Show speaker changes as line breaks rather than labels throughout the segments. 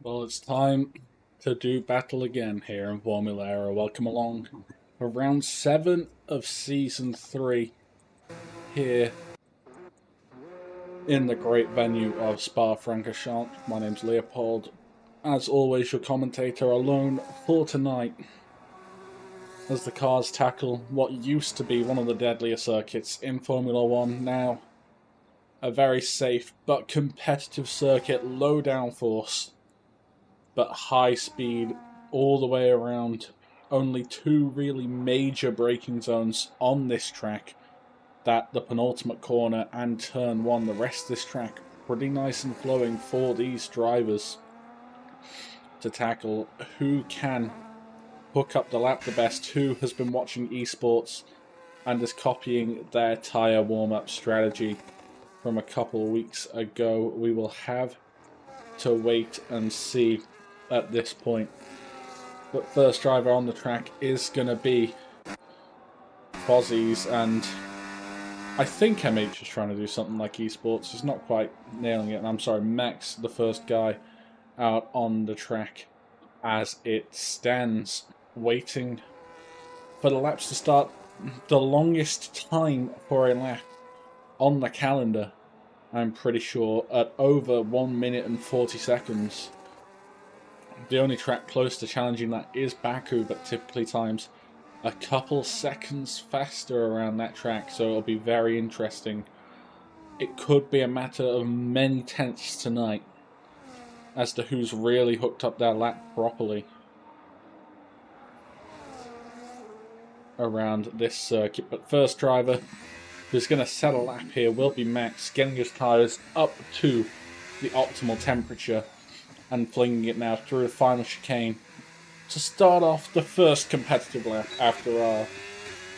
Well, it's time to do battle again here in Formula Era. Welcome along for round 7 of Season 3 here in the great venue of Spa-Francorchamps. My name's Leopold. As always, your commentator alone for tonight as the cars tackle what used to be one of the deadlier circuits in Formula 1. Now, a very safe but competitive circuit, low downforce, but high speed all the way around. Only two really major braking zones on this track. That the penultimate corner and turn one. The rest of this track pretty nice and flowing for these drivers to tackle who can hook up the lap the best, who has been watching esports and is copying their tyre warm-up strategy from a couple of weeks ago. We will have to wait and see at this point. But first driver on the track is going to be Fozzie's, and I think MH is trying to do something like esports. He's not quite nailing it. And I'm sorry, Max, the first guy out on the track as it stands, waiting for the laps to start. The longest time for a lap on the calendar, I'm pretty sure, at over 1 minute and 40 seconds. The only track close to challenging that is Baku, but typically times a couple seconds faster around that track, so it'll be very interesting. It could be a matter of many tenths tonight as to who's really hooked up their lap properly around this circuit. But first driver who's going to set a lap here will be Max, getting his tyres up to the optimal temperature and flinging it now through the final chicane to start off the first competitive lap after our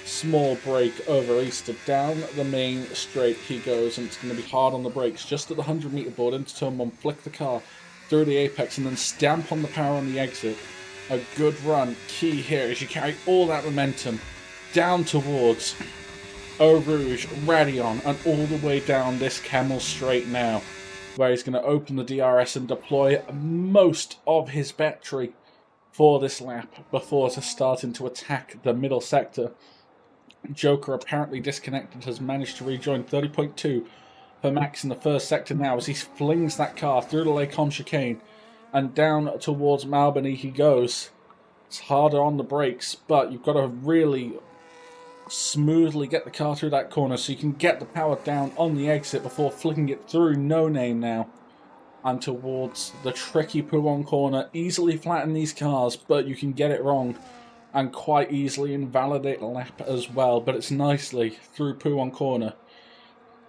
small break over Easter. Down the main straight he goes, and it's going to be hard on the brakes just at the 100-metre board into turn one. Flick the car through the apex and then stamp on the power on the exit. A good run. Key here is you carry all that momentum down towards Eau Rouge, Radion, and all the way down this Camel straight now, where he's going to open the DRS and deploy most of his battery for this lap before starting to attack the middle sector. Joker, apparently disconnected, has managed to rejoin. 30.2 for Max in the first sector now as he flings that car through the Lake Comme chicane and down towards Malbany he goes. It's harder on the brakes, but you've got to really smoothly get the car through that corner so you can get the power down on the exit before flicking it through No Name now and towards the tricky Pouin corner. Easily flatten these cars, but you can get it wrong and quite easily invalidate the lap as well. But it's nicely through Pouin corner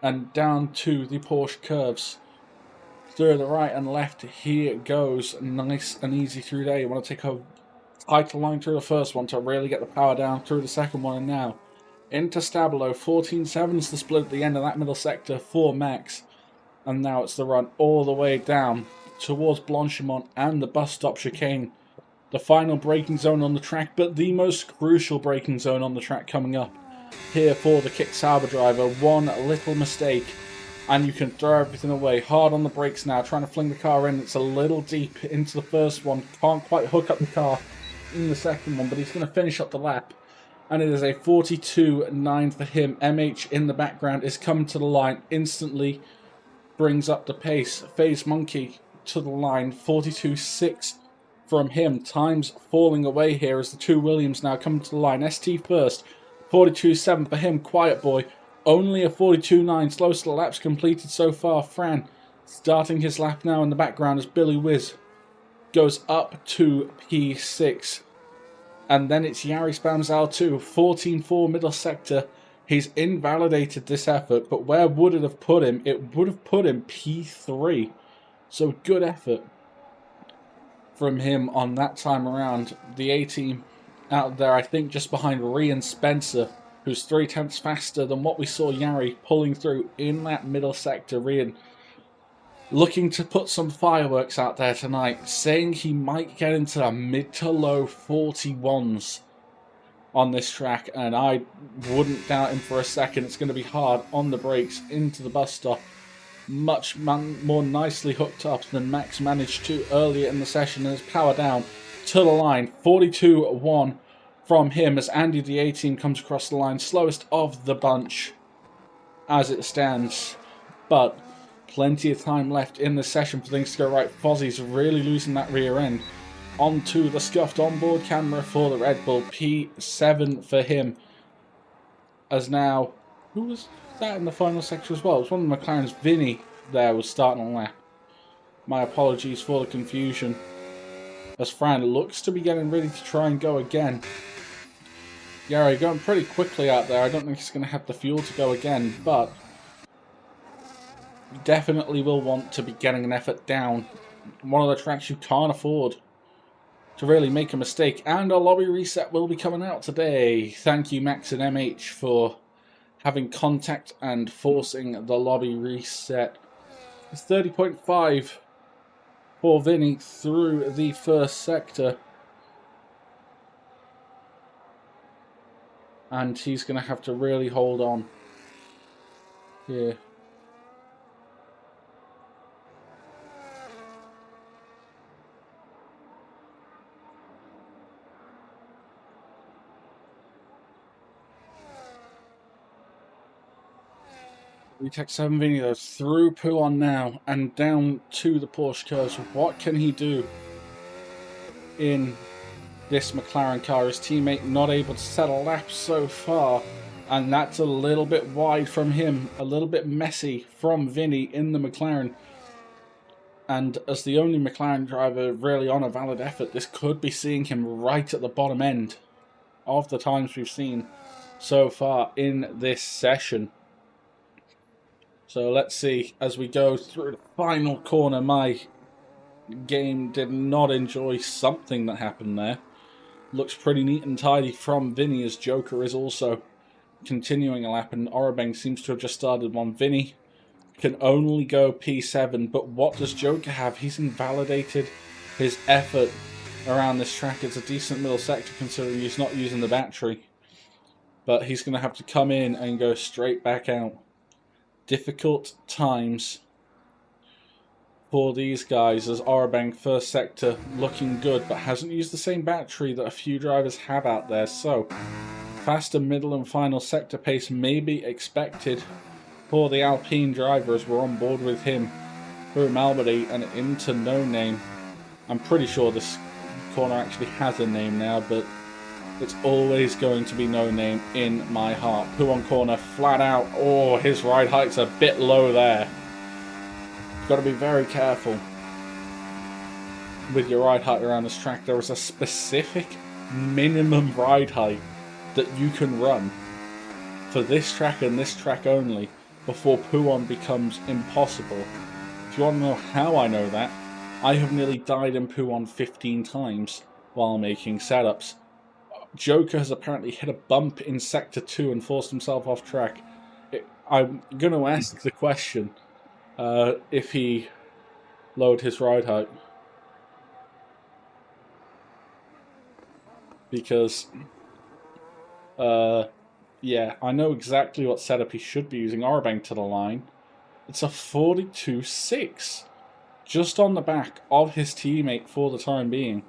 and down to the Porsche curves. Through the right and left, here it goes. Nice and easy through there. You want to take a tighter line through the first one to really get the power down through the second one, and now into Stabilo. 14.7's the split at the end of that middle sector for Max. And now it's the run all the way down towards Blanchimont and the bus stop chicane. The final braking zone on the track, but the most crucial braking zone on the track coming up here for the Kick Sauber driver. One little mistake and you can throw everything away. Hard on the brakes now, trying to fling the car in. It's a little deep into the first one. Can't quite hook up the car in the second one, but he's going to finish up the lap. And it is a 42.9 for him. MH in the background is coming to the line. Instantly brings up the pace. Phase Monkey to the line. 42.6 from him. Times falling away here as the two Williams now come to the line. ST first. 42.7 for him. Quiet Boy. Only a 42.9. Slowest of the laps completed so far. Fran starting his lap now in the background as Billy Whiz goes up to P6. And then it's Yari Spamzal too. 14.4 middle sector. He's invalidated this effort, but where would it have put him? It would have put him P3. So good effort from him on that time around. The A-team out there, I think, just behind Rian Spencer, who's 3/10 faster than what we saw Yari pulling through in that middle sector. Rian looking to put some fireworks out there tonight, saying he might get into the mid to low 41s on this track, and I wouldn't doubt him for a second. It's going to be hard on the brakes into the bus stop. much more nicely hooked up than Max managed to earlier in the session, and his power down to the line. 42-1 from him as Andy the A-Team comes across the line, slowest of the bunch as it stands, but plenty of time left in the session for things to go right. Fozzie's really losing that rear end. Onto the scuffed onboard camera for the Red Bull. P7 for him. As now, who was that in the final sector as well? It was one of the McLaren's. Vinny there was starting a lap. My apologies for the confusion. As Fran looks to be getting ready to try and go again. Gary going pretty quickly out there. I don't think he's going to have the fuel to go again, but definitely will want to be getting an effort down. One of the tracks you can't afford to really make a mistake. And a lobby reset will be coming out today. Thank you, Max and MH, for having contact and forcing the lobby reset. It's 30.5 for Vinny through the first sector. And he's going to have to really hold on here. Retech 7 Vinny though, through Pouon now and down to the Porsche curves. What can he do in this McLaren car? His teammate not able to set a lap so far, and that's a little bit wide from him, a little bit messy from Vinny in the McLaren. And as the only McLaren driver really on a valid effort, this could be seeing him right at the bottom end of the times we've seen so far in this session. So let's see, as we go through the final corner, my game did not enjoy something that happened there. Looks pretty neat and tidy from Vinny, as Joker is also continuing a lap, and Orabeng seems to have just started one. Vinny can only go P7, but what does Joker have? He's invalidated his effort around this track. It's a decent middle sector considering he's not using the battery, but he's going to have to come in and go straight back out. Difficult times for these guys, as Orabeng first sector looking good, but hasn't used the same battery that a few drivers have out there, so faster middle and final sector pace may be expected for the Alpine driver as we're on board with him through Malmedy and into No Name. I'm pretty sure this corner actually has a name now, but it's always going to be No Name in my heart. Pouon corner, flat out. Oh, his ride height's a bit low there. You've got to be very careful with your ride height around this track. There is a specific minimum ride height that you can run for this track and this track only before Pouon becomes impossible. If you want to know how I know that, I have nearly died in Pouon 15 times while making setups. Joker has apparently hit a bump in Sector 2 and forced himself off track. I'm going to ask the question if he lowered his ride height. Because, yeah, I know exactly what setup he should be using. Orabeng to the line. It's a 42.6. Just on the back of his teammate for the time being.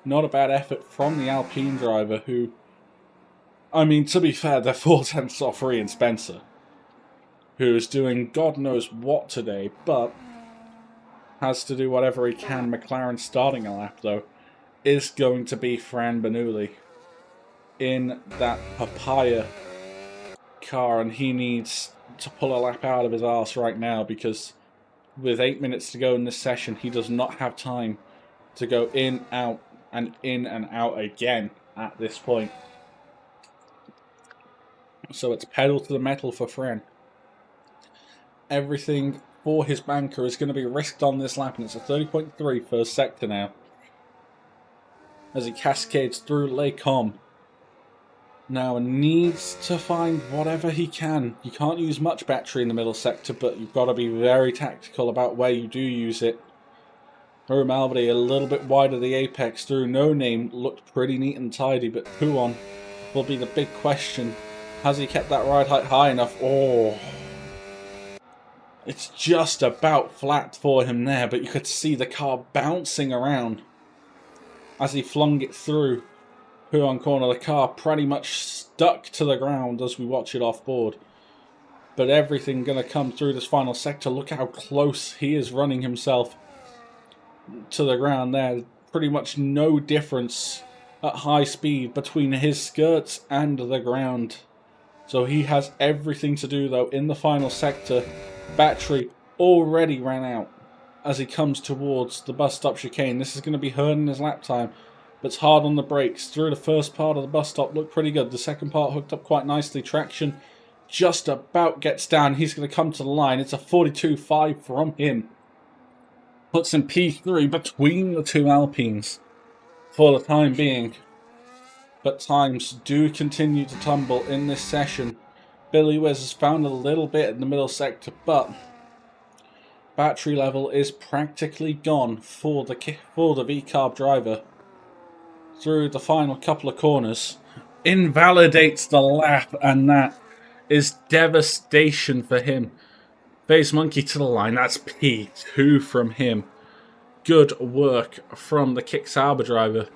Not a bad effort from the Alpine driver who, I mean, to be fair, they're 4/10 off Ree and Spencer, who is doing God knows what today, but has to do whatever he can. McLaren starting a lap, though, is going to be Fran Bernoulli in that papaya car, and he needs to pull a lap out of his arse right now because with 8 minutes to go in this session, he does not have time to go in, out, and in and out again at this point. So it's pedal to the metal for Fran. Everything for his banker is going to be risked on this lap, and it's a 30.3 first sector now as he cascades through Les Combes. Now needs to find whatever he can. You can't use much battery in the middle sector, but you've got to be very tactical about where you do use it. Through Malmedy, a little bit wide of the apex. Through No Name, looked pretty neat and tidy, but Pouon will be the big question. Has he kept that ride height high enough? Oh, It's just about flat for him there, but you could see the car bouncing around as he flung it through Huon corner. The car pretty much stuck to the ground as we watch it off board. But everything going to come through this final sector. Look how close he is running himself to the ground there. Pretty much no difference at high speed between his skirts and the ground. So he has everything to do though in the final sector. Battery already ran out as he comes towards the bus stop chicane. This is going to be hurting his lap time, but it's hard on the brakes. Through the first part of the bus stop looked pretty good. The second part hooked up quite nicely. Traction just about gets down. He's going to come to the line. It's a 42.5 from him. Puts him P3 between the two Alpines for the time being. But times do continue to tumble in this session. Billy Wiz has found a little bit in the middle sector, but battery level is practically gone for the V-carb driver. Through the final couple of corners, invalidates the lap, and that is devastation for him. Phase Monkey to the line. That's P2 from him. Good work from the Kick Sauber driver.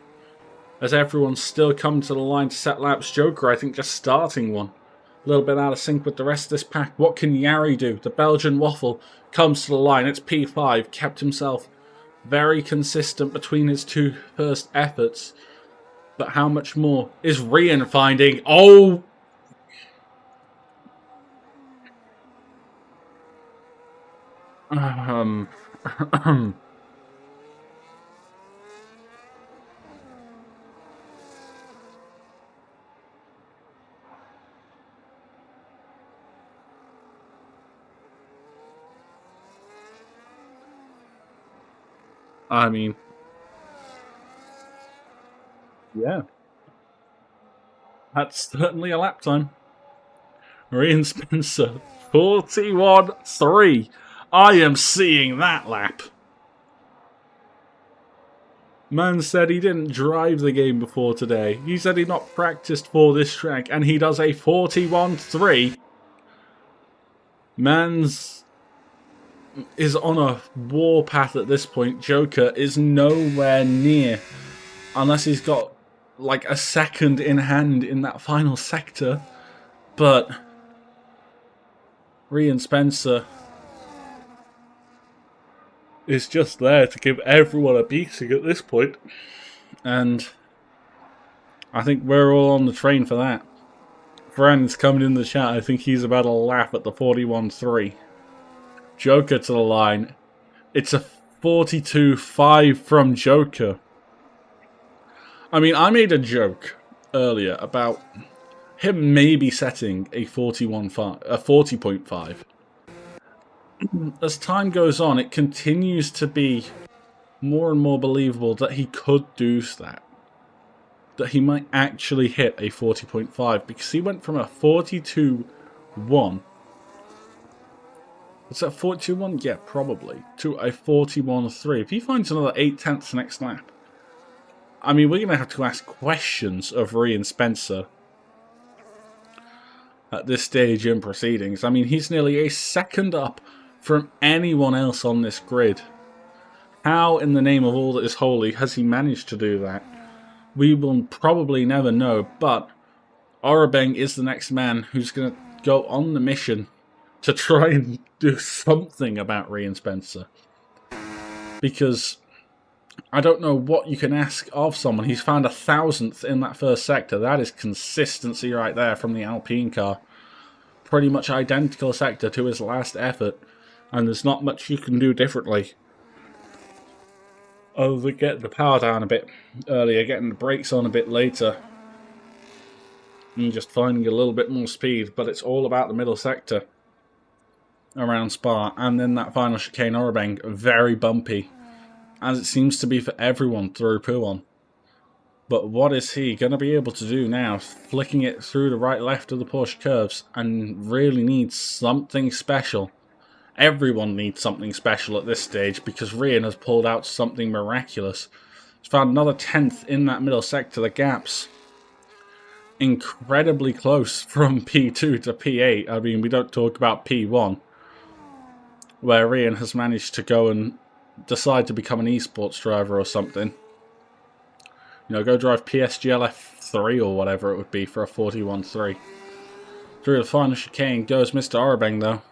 As everyone's still come to the line to set laps. Joker, I think, just starting one. A little bit out of sync with the rest of this pack. What can Yari do? The Belgian Waffle comes to the line. It's P5. Kept himself very consistent between his two first efforts. But how much more is Rian finding? Oh! I mean, yeah. That's certainly a lap time. Rian Spencer, 41.3. I am seeing that lap. Man said he didn't drive the game before today. He said he'd not practiced for this track, and he does a 41.3. Man's is on a warpath at this point. Joker is nowhere near, unless he's got like a second in hand in that final sector. But Rian Spencer is just there to give everyone a beating at this point. And I think we're all on the train for that. Fran's coming in the chat. I think he's about to laugh at the 41.3. Joker to the line. It's a 42.5 from Joker. I mean, I made a joke earlier about him maybe setting a 40.5. As time goes on, it continues to be more and more believable that he could do that. That he might actually hit a 40.5, because he went from a 42.1. Is that 42.1? Yeah, probably. To a 41.3. If he finds another 8 tenths next lap, I mean, we're going to have to ask questions of Rian Spencer at this stage in proceedings. I mean, he's nearly a second up from anyone else on this grid. How, in the name of all that is holy, has he managed to do that? We will probably never know, but Orabeng is the next man who's going to go on the mission to try and do something about Rian Spencer. Because I don't know what you can ask of someone. He's found 1,000th in that first sector. That is consistency right there from the Alpine car. Pretty much identical sector to his last effort. And there's not much you can do differently. Other than getting the power down a bit earlier, getting the brakes on a bit later. And just finding a little bit more speed. But it's all about the middle sector around Spa. And then that final chicane, Orabeng, very bumpy. As it seems to be for everyone through Puon. But what is he going to be able to do now? Flicking it through the right-left of the Porsche curves. And really needs something special. Everyone needs something special at this stage, because Rian has pulled out something miraculous. He's found another 10th in that middle sector. The gaps incredibly close from P2 to P8. I mean, we don't talk about P1. where Rian has managed to go and decide to become an esports driver or something. You know, go drive PSGL F3 or whatever it would be for a 41.3. Through the final chicane goes Mr. Orabeng, though.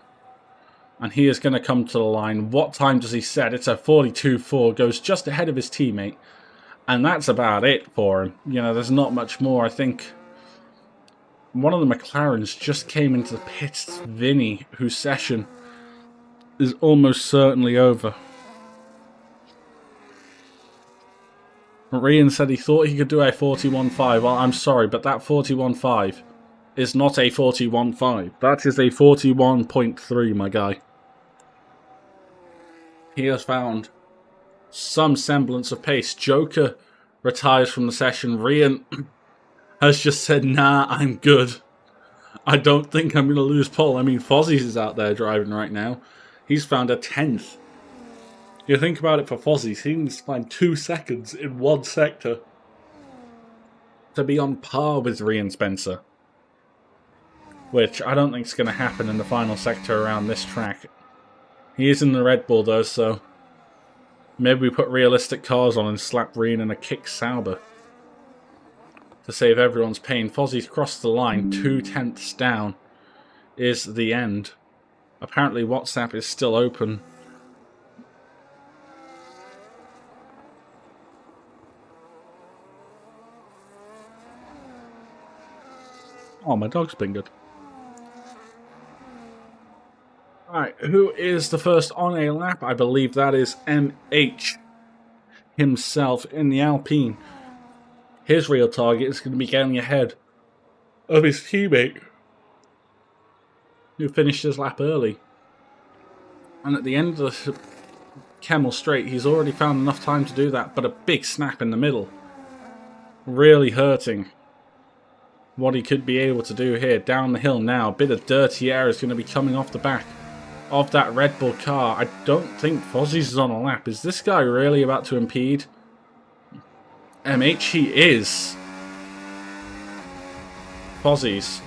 And he is going to come to the line. What time does he set? It's a 42.4. Goes just ahead of his teammate. And that's about it for him. You know, there's not much more. I think one of the McLarens just came into the pits. Vinny, whose session is almost certainly over. Rian said he thought he could do a 41.5. Well, I'm sorry, but that 41.5 is not a 41.5. That is a 41.3, my guy. He has found some semblance of pace. Joker retires from the session. Rian has just said, nah, I'm good. I don't think I'm going to lose pole. I mean, Fozzie's is out there driving right now. He's found a 10th. You think about it for Fozzie's, he needs to find 2 seconds in one sector to be on par with Rian Spencer. Which I don't think is going to happen in the final sector around this track. He is in the Red Bull though, so maybe we put realistic cars on and slap Rian in a kick Sauber to save everyone's pain. Fozzie's crossed the line, 2 tenths down is the end. Apparently WhatsApp is still open. Oh, my dog's been good. Alright, who is the first on a lap? I believe that is MH himself in the Alpine. His real target is going to be getting ahead of his teammate, who finished his lap early. And at the end of the Kemmel Straight, he's already found enough time to do that, but a big snap in the middle. Really hurting what he could be able to do here. Down the hill now, a bit of dirty air is going to be coming off the back of that Red Bull car. I don't think Fozzie's is on a lap. Is this guy really about to impede MH? He is. Fozzie's.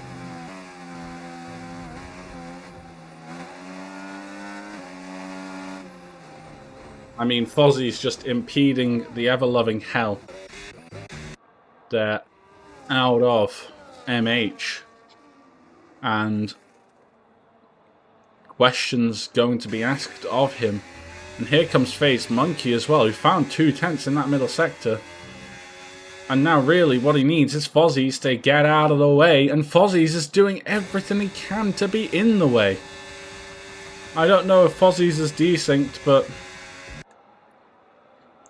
I mean, Fozzie's just impeding the ever-loving hell there out of MH. And questions going to be asked of him. And here comes FaZe Monkey as well, who found 2 tenths in that middle sector. And now really what he needs is Fozzie's to get out of the way, and Fozzie's is doing everything he can to be in the way. I don't know if Fozzie's is desynced, but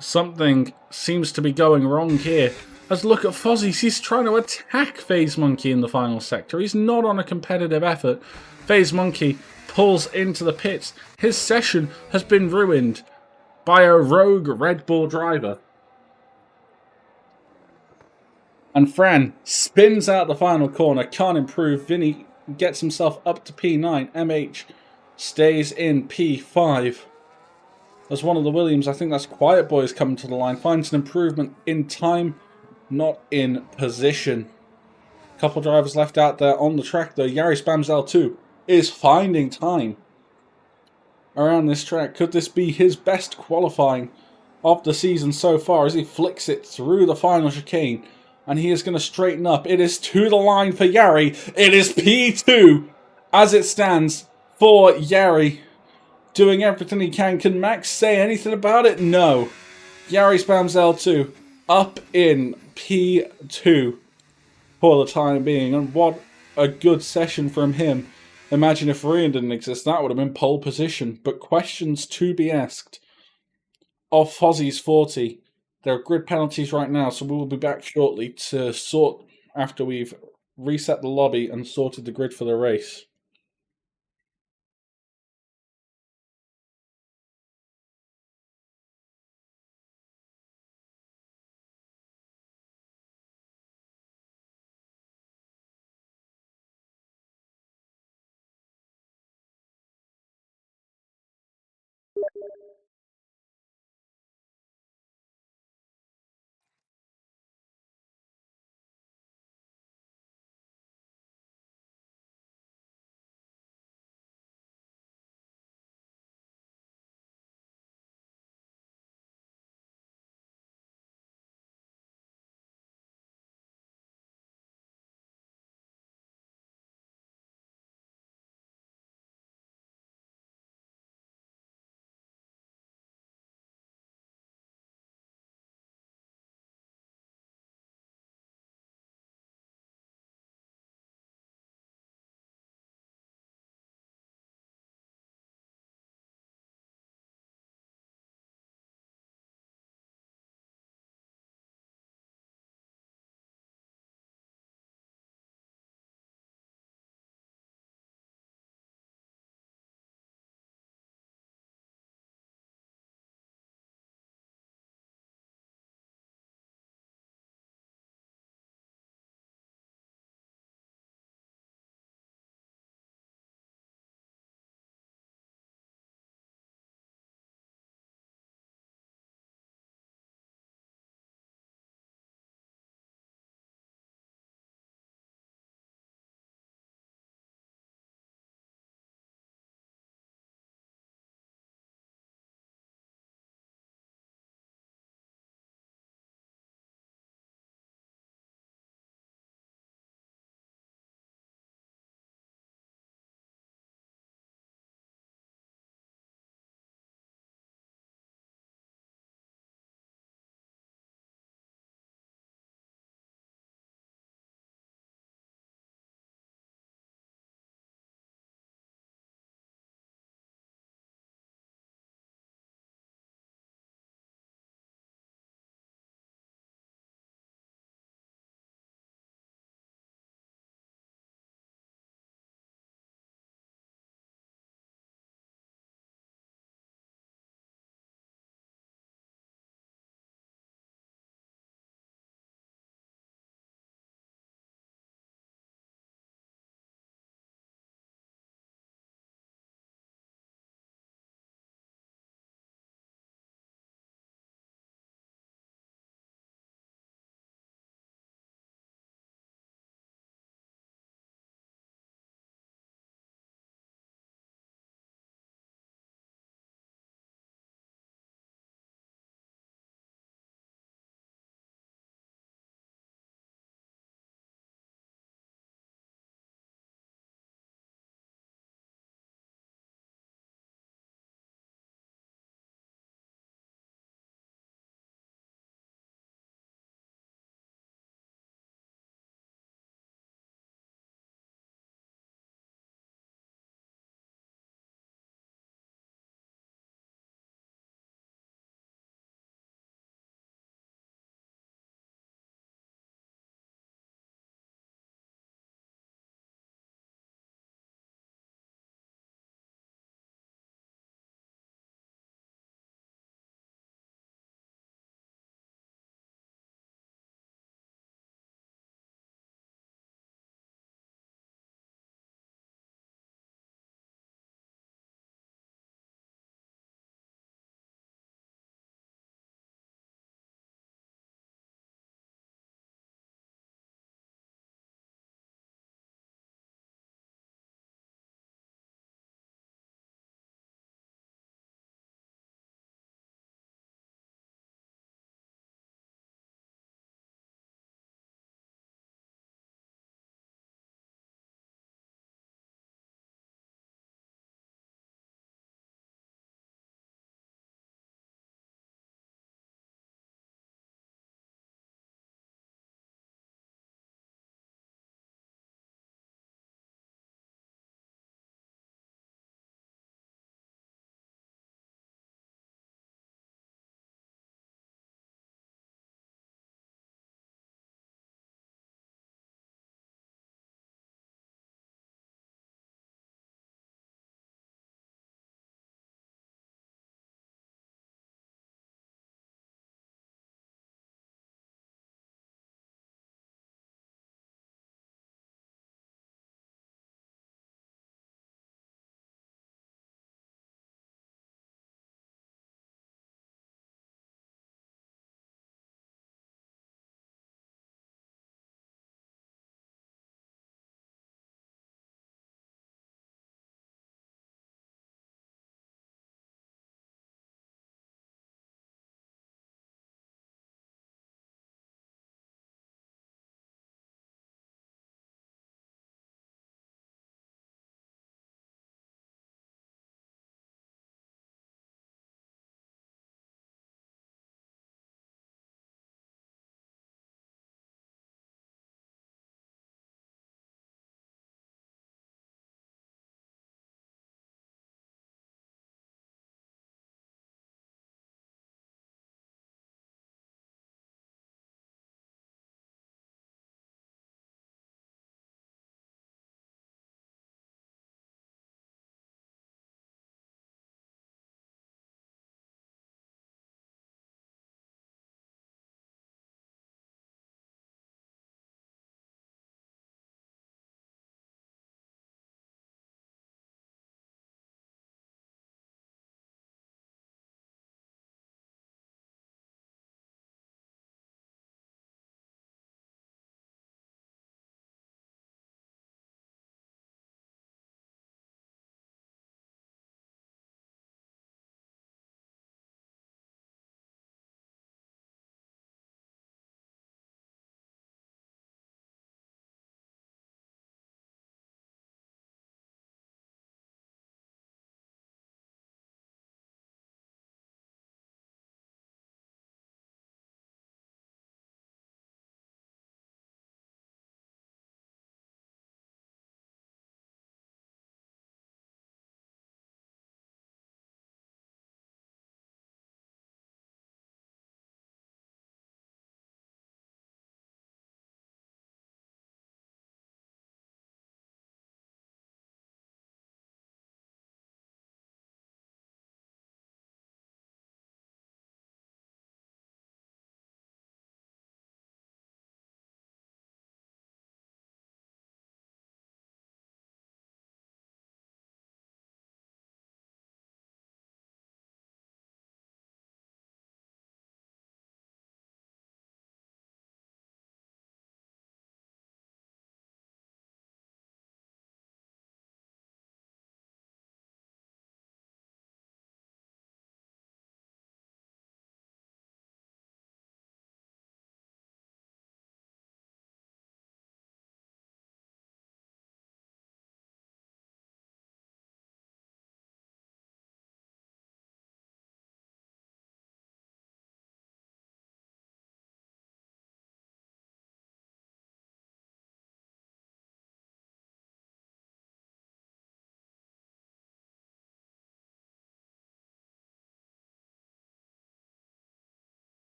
something seems to be going wrong here. As look at Fozzie's, he's trying to attack FaZe Monkey in the final sector. He's not on a competitive effort. FaZe Monkey pulls into the pits. His session has been ruined by a rogue Red Bull driver. And Fran spins out the final corner, can't improve. Vinny gets himself up to P9. MH stays in P5. As one of the Williams, I think that's Quiet Boys coming to the line, finds an improvement in time, not in position. Couple drivers left out there on the track though. Yari Spams L2 is finding time around this track. Could this be his best qualifying of the season so far as he flicks it through the final chicane? And he is going to straighten up. It is to the line for Yari. It is P2 as it stands for Yari. Doing everything he can. Can Max say anything about it? No. Yari Spams L2 up in P2 for the time being. And what a good session from him. Imagine if Rian didn't exist. That would have been pole position. But questions to be asked of Fozzie's 40. There are grid penalties right now, so we will be back shortly to sort after we've reset the lobby and sorted the grid for the race.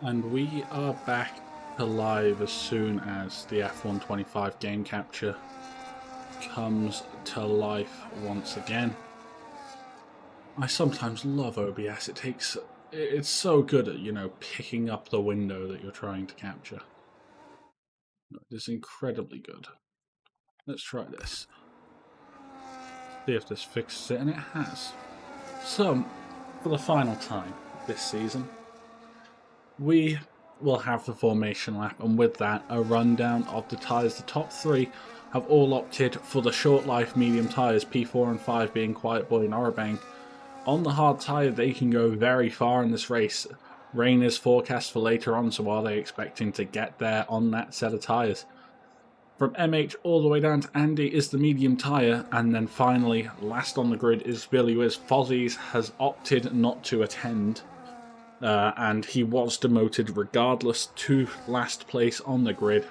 And we are back to live as soon as the F125 game capture comes to life once again. I sometimes love OBS. It's so good at, picking up the window that you're trying to capture. It's incredibly good. Let's try this. See if this fixes it, and it has. So, for the final time this season, we will have the formation lap, and with that, a rundown of the tyres. The top three have all opted for the short life medium tyres, P4 and 5 being Quiet Boy and Orabang. On the hard tyre, they can go very far in this race. Rain is forecast for later on, so are they expecting to get there on that set of tyres? From MH all the way down to Andy is the medium tyre, and then finally, last on the grid is Billy Wiz. Fozzies has opted not to attend, and he was demoted regardless to last place on the grid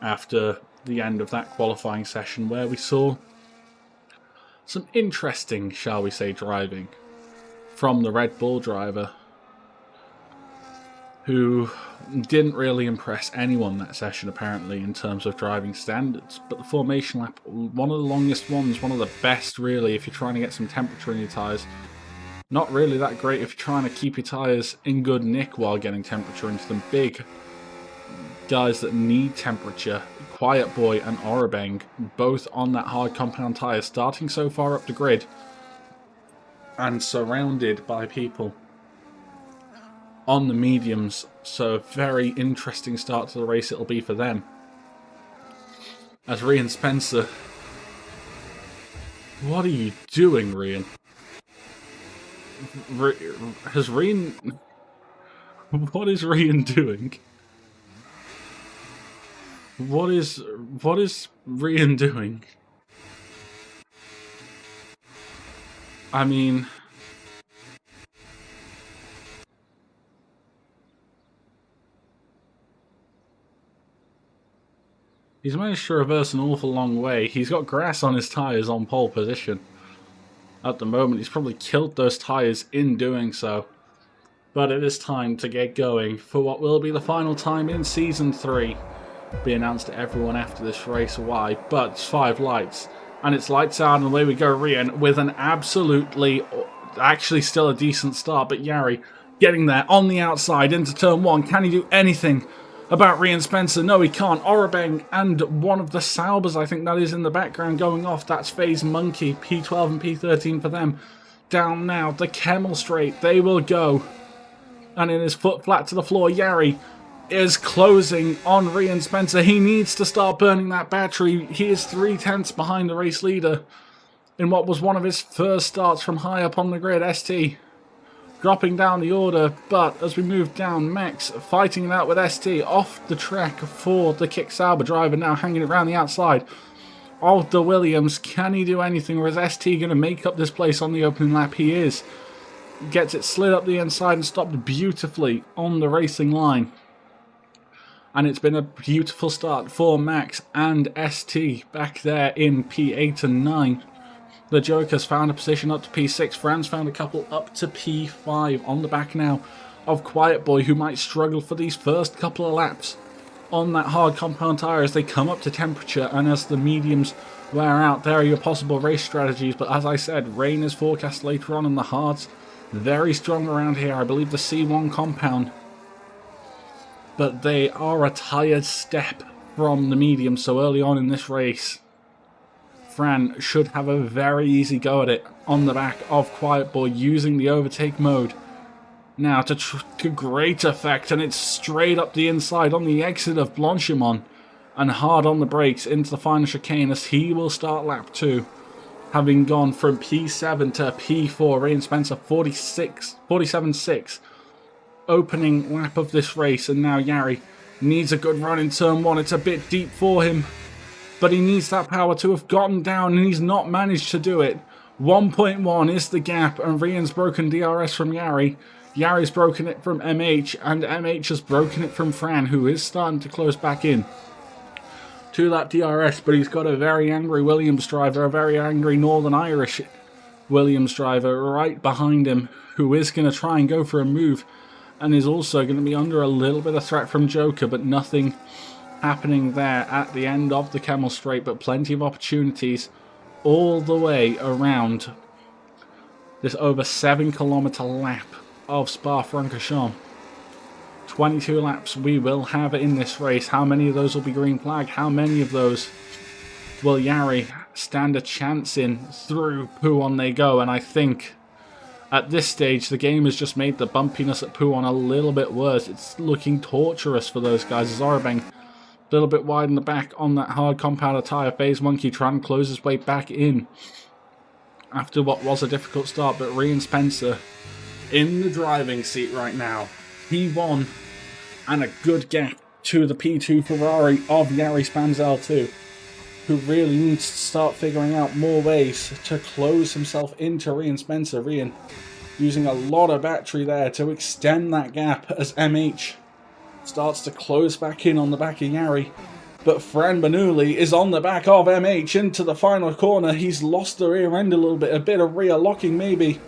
after the end of that qualifying session, where we saw some interesting, shall we say, driving from the Red Bull driver, who didn't really impress anyone that session apparently in terms of driving standards. But the formation lap, one of the longest ones, one of the best really if you're trying to get some temperature in your tyres. Not really that great if you're trying to keep your tyres in good nick while getting temperature into them. Big guys that need temperature, Quiet Boy and Orabang, both on that hard compound tyre, starting so far up the grid and surrounded by people on the mediums, so very interesting start to the race it'll be for them. As Rian Spencer... What are you doing, Rian? Has Rian... What is Rian doing? What is Rian doing? I mean... He's managed to reverse an awful long way. He's got grass on his tyres on pole position. At the moment, he's probably killed those tyres in doing so. But it is time to get going for what will be the final time in Season 3. Be announced to everyone after this race why, but it's 5 lights. And it's lights out and away we go, Rian, with an actually still a decent start, but Yari getting there on the outside into turn 1. Can he do anything about Rian Spencer? No, he can't. Orabang and one of the Saubers, I think that is in the background, going off. That's Phase Monkey, P12 and P13 for them. Down now, the Camel Straight, they will go. And in his foot flat to the floor, Yari is closing on Rian Spencer. He needs to start burning that battery. He is 3/10 behind the race leader in what was one of his first starts from high up on the grid. ST dropping down the order, but as we move down, Max fighting it out with ST off the track for the Kick Sauber driver, now hanging around the outside of the Williams. Can he do anything, or is ST going to make up this place on the opening lap? He is. Gets it slid up the inside and stopped beautifully on the racing line. And it's been a beautiful start for Max and ST back there in P8 and 9. The Joker's found a position up to P6. Fran's found a couple up to P5 on the back now of Quiet Boy, who might struggle for these first couple of laps on that hard compound tyre as they come up to temperature and as the mediums wear out. There are your possible race strategies, but as I said, rain is forecast later on in the hards. Very strong around here. I believe the C1 compound, but they are a tired step from the medium so early on in this race. Fran should have a very easy go at it on the back of Quiet Boy using the overtake mode. Now to great effect, and it's straight up the inside on the exit of Blanchimont and hard on the brakes into the final chicane as he will start lap 2. Having gone from P7 to P4, Rian Spencer 47.6. Opening lap of this race, and now Yari needs a good run in turn 1. It's a bit deep for him, but he needs that power to have gotten down, and he's not managed to do it. 1.1 is the gap, and Rian's broken DRS from Yari. Yari's broken it from MH, and MH has broken it from Fran, who is starting to close back in. 2-lap DRS, but he's got a very angry Williams driver, a very angry Northern Irish Williams driver right behind him, who is going to try and go for a move and is also going to be under a little bit of threat from Joker, but nothing happening there at the end of the Camel Straight, but plenty of opportunities all the way around this over 7-kilometre lap of Spa-Francorchamps. 22 laps we will have in this race. How many of those will be green flag? How many of those will Jari stand a chance in? Through Pouhon they go, and I think at this stage the game has just made the bumpiness at Pouhon a little bit worse. It's looking torturous for those guys. Zorobeng a little bit wide in the back on that hard compounder tyre. Phase Monkey trying to close his way back in after what was a difficult start, but Rian Spencer in the driving seat right now. He won, and a good gap to the P2 Ferrari of Jari Spanzel too, who really needs to start figuring out more ways to close himself into Rian Spencer. Rian using a lot of battery there to extend that gap as MH starts to close back in on the back of Jari. But Fran Bernoulli is on the back of MH into the final corner. He's lost the rear end a little bit, a bit of rear locking maybe,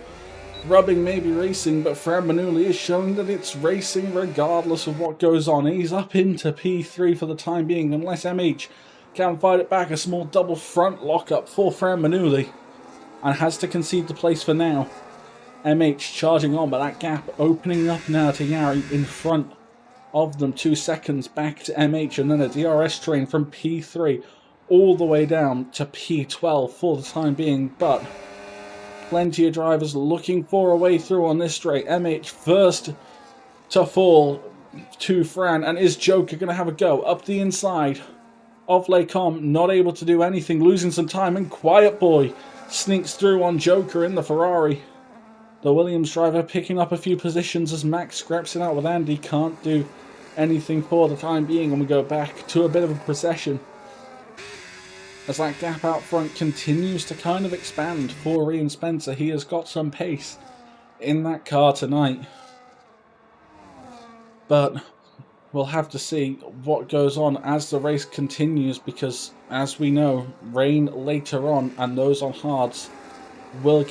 rubbing maybe racing, but Fran Bernoulli is showing that it's racing regardless of what goes on. He's up into P3 for the time being, unless MH can fight it back. A small double front lockup for Fran Bernoulli, and has to concede the place for now. MH charging on, but that gap opening up now to Jari in front of them. 2 seconds back to MH, and then a DRS train from P3 all the way down to P12 for the time being, but plenty of drivers looking for a way through on this straight. MH first to fall to Fran, and is Joker going to have a go up the inside of Lecom? Not able to do anything, losing some time, and Quiet Boy sneaks through on Joker in the Ferrari. The Williams driver picking up a few positions as Max scraps it out with Andy. Can't do anything for the time being, and we go back to a bit of a procession as that gap out front continues to kind of expand for Rian Spencer. He has got some pace in that car tonight, but we'll have to see what goes on as the race continues, because as we know, rain later on and those on hards will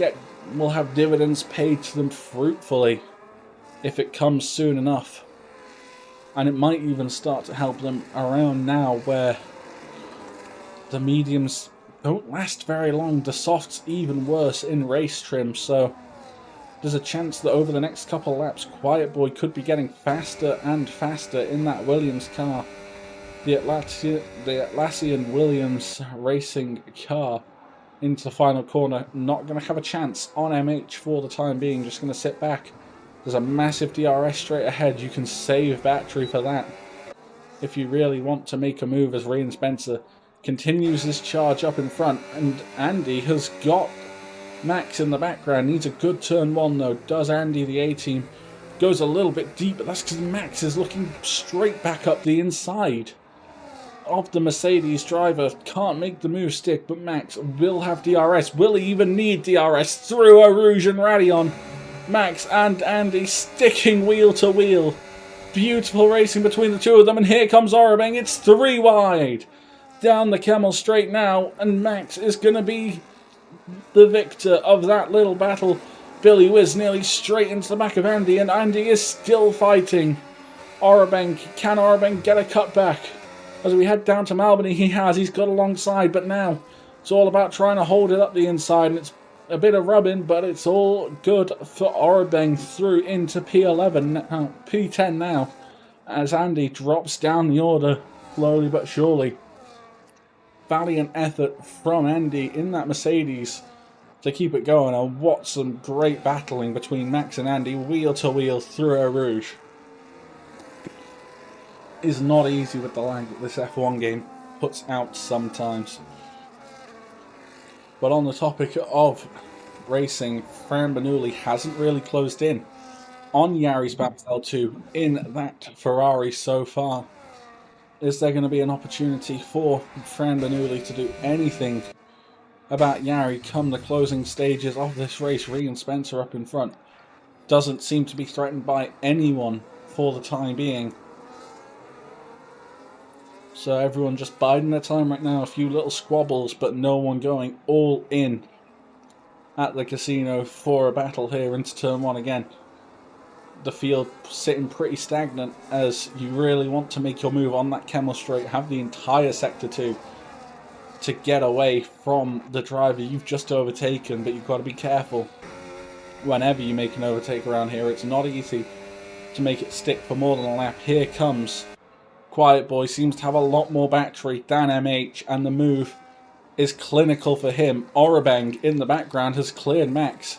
have dividends paid to them fruitfully if it comes soon enough. And it might even start to help them around now, where the mediums don't last very long, the softs even worse in race trim. So there's a chance that over the next couple of laps, Quiet Boy could be getting faster and faster in that Williams car. The Atlassian Williams racing car into the final corner. Not going to have a chance on MH for the time being, just going to sit back. There's a massive DRS straight ahead. You can save battery for that if you really want to make a move, as Rian Spencer continues his charge up in front, and Andy has got Max in the background. Needs a good turn one though, does Andy the A-team. Goes a little bit deep, but that's because Max is looking straight back up the inside of the Mercedes driver. Can't make the move stick, but Max will have DRS. Will he even need DRS through a Rouge and Radeon? Max and Andy sticking wheel to wheel. Beautiful racing between the two of them, and here comes Orobeng. It's 3 wide down the Camel Straight now, and Max is going to be the victor of that little battle. Billy Whiz nearly straight into the back of Andy, and Andy is still fighting Orobeng. Can Orobeng get a cutback? As we head down to Malbany, he's got alongside, but now it's all about trying to hold it up the inside, and it's a bit of rubbing, but it's all good for Orobeng through into P10 now, as Andy drops down the order slowly but surely. Valiant effort from Andy in that Mercedes to keep it going, and what some great battling between Max and Andy, wheel to wheel through a Rouge. Is not easy with the lag that this F1 game puts out sometimes. But on the topic of racing, Fran Bernoulli hasn't really closed in on Jari Spanzel 2 in that Ferrari so far. Is there going to be an opportunity for Fran Bernoulli to do anything about Jari come the closing stages of this race? Rian Spencer up in front doesn't seem to be threatened by anyone for the time being. So everyone just biding their time right now. A few little squabbles, but no one going all in at the casino for a battle here into turn one again. the field sitting pretty stagnant, as you really want to make your move on that Kemmel straight, have the entire sector 2 to get away from the driver you've just overtaken. But you've got to be careful whenever you make an overtake around here. It's not easy to make it stick for more than a lap. Here comes Quiet Boy, seems to have a lot more battery than MH, and the move is clinical for him. Orabang in the background has cleared Max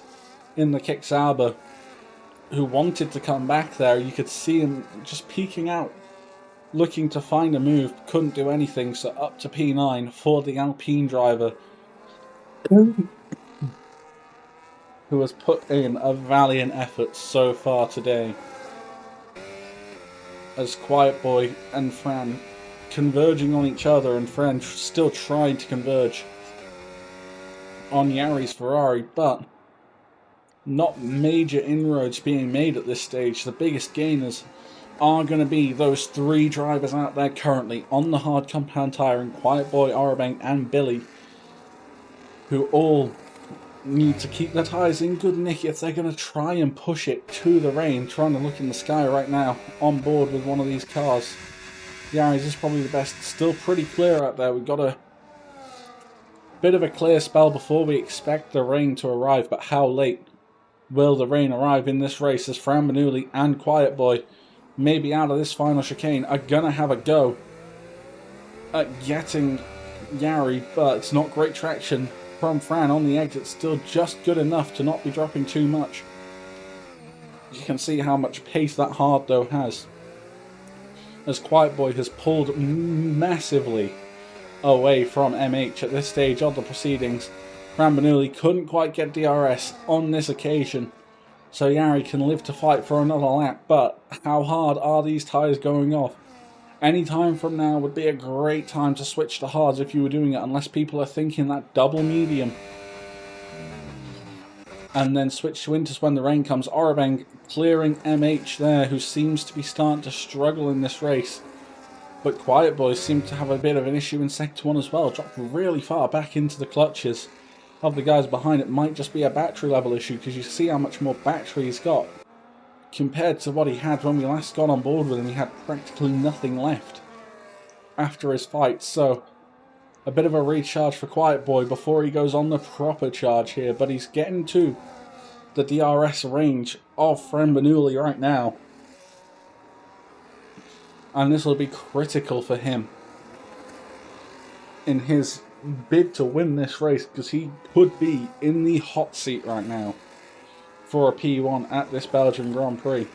in the Kicksauber, who wanted to come back there. You could see him just peeking out, looking to find a move, couldn't do anything. So up to P9 for the Alpine driver, who has put in a valiant effort so far today. As Quiet Boy and Fran converging on each other, and Fran still trying to converge on Yari's Ferrari, but not major inroads being made at this stage. The biggest gainers are going to be those 3 drivers out there currently on the hard compound tyre, and Quiet Boy, Orabang and Billy, who all need to keep their tyres in good nick if they're going to try and push it to the rain. Trying to look in the sky right now, on board with one of these cars. Yari's is probably the best. Still pretty clear out there. We've got a bit of a clear spell before we expect the rain to arrive, but how late will the rain arrive in this race, as Fran Bernoulli and Quiet Boy, maybe out of this final chicane, are going to have a go at getting Yari, but it's not great traction from Fran on the exit. Still just good enough to not be dropping too much. You can see how much pace that hard though has, as Quiet Boy has pulled massively away from MH at this stage of the proceedings. Fran Bernoulli couldn't quite get DRS on this occasion, so Yari can live to fight for another lap. But how hard are these tyres going off? Any time from now would be a great time to switch to hards if you were doing it, unless people are thinking that double medium and then switch to Inters when the rain comes. Orabang clearing MH there, who seems to be starting to struggle in this race. But Quiet Boy seem to have a bit of an issue in sector 1 as well. Dropped really far back into the clutches of the guys behind. It might just be a battery level issue, because you see how much more battery he's got compared to what he had when we last got on board with him. He had practically nothing left after his fight. So a bit of a recharge for Quiet Boy before he goes on the proper charge here. But he's getting to the DRS range of Fran Bernoulli right now, and this will be critical for him in his bid to win this race, because he could be in the hot seat right now for a P1 at this Belgian Grand Prix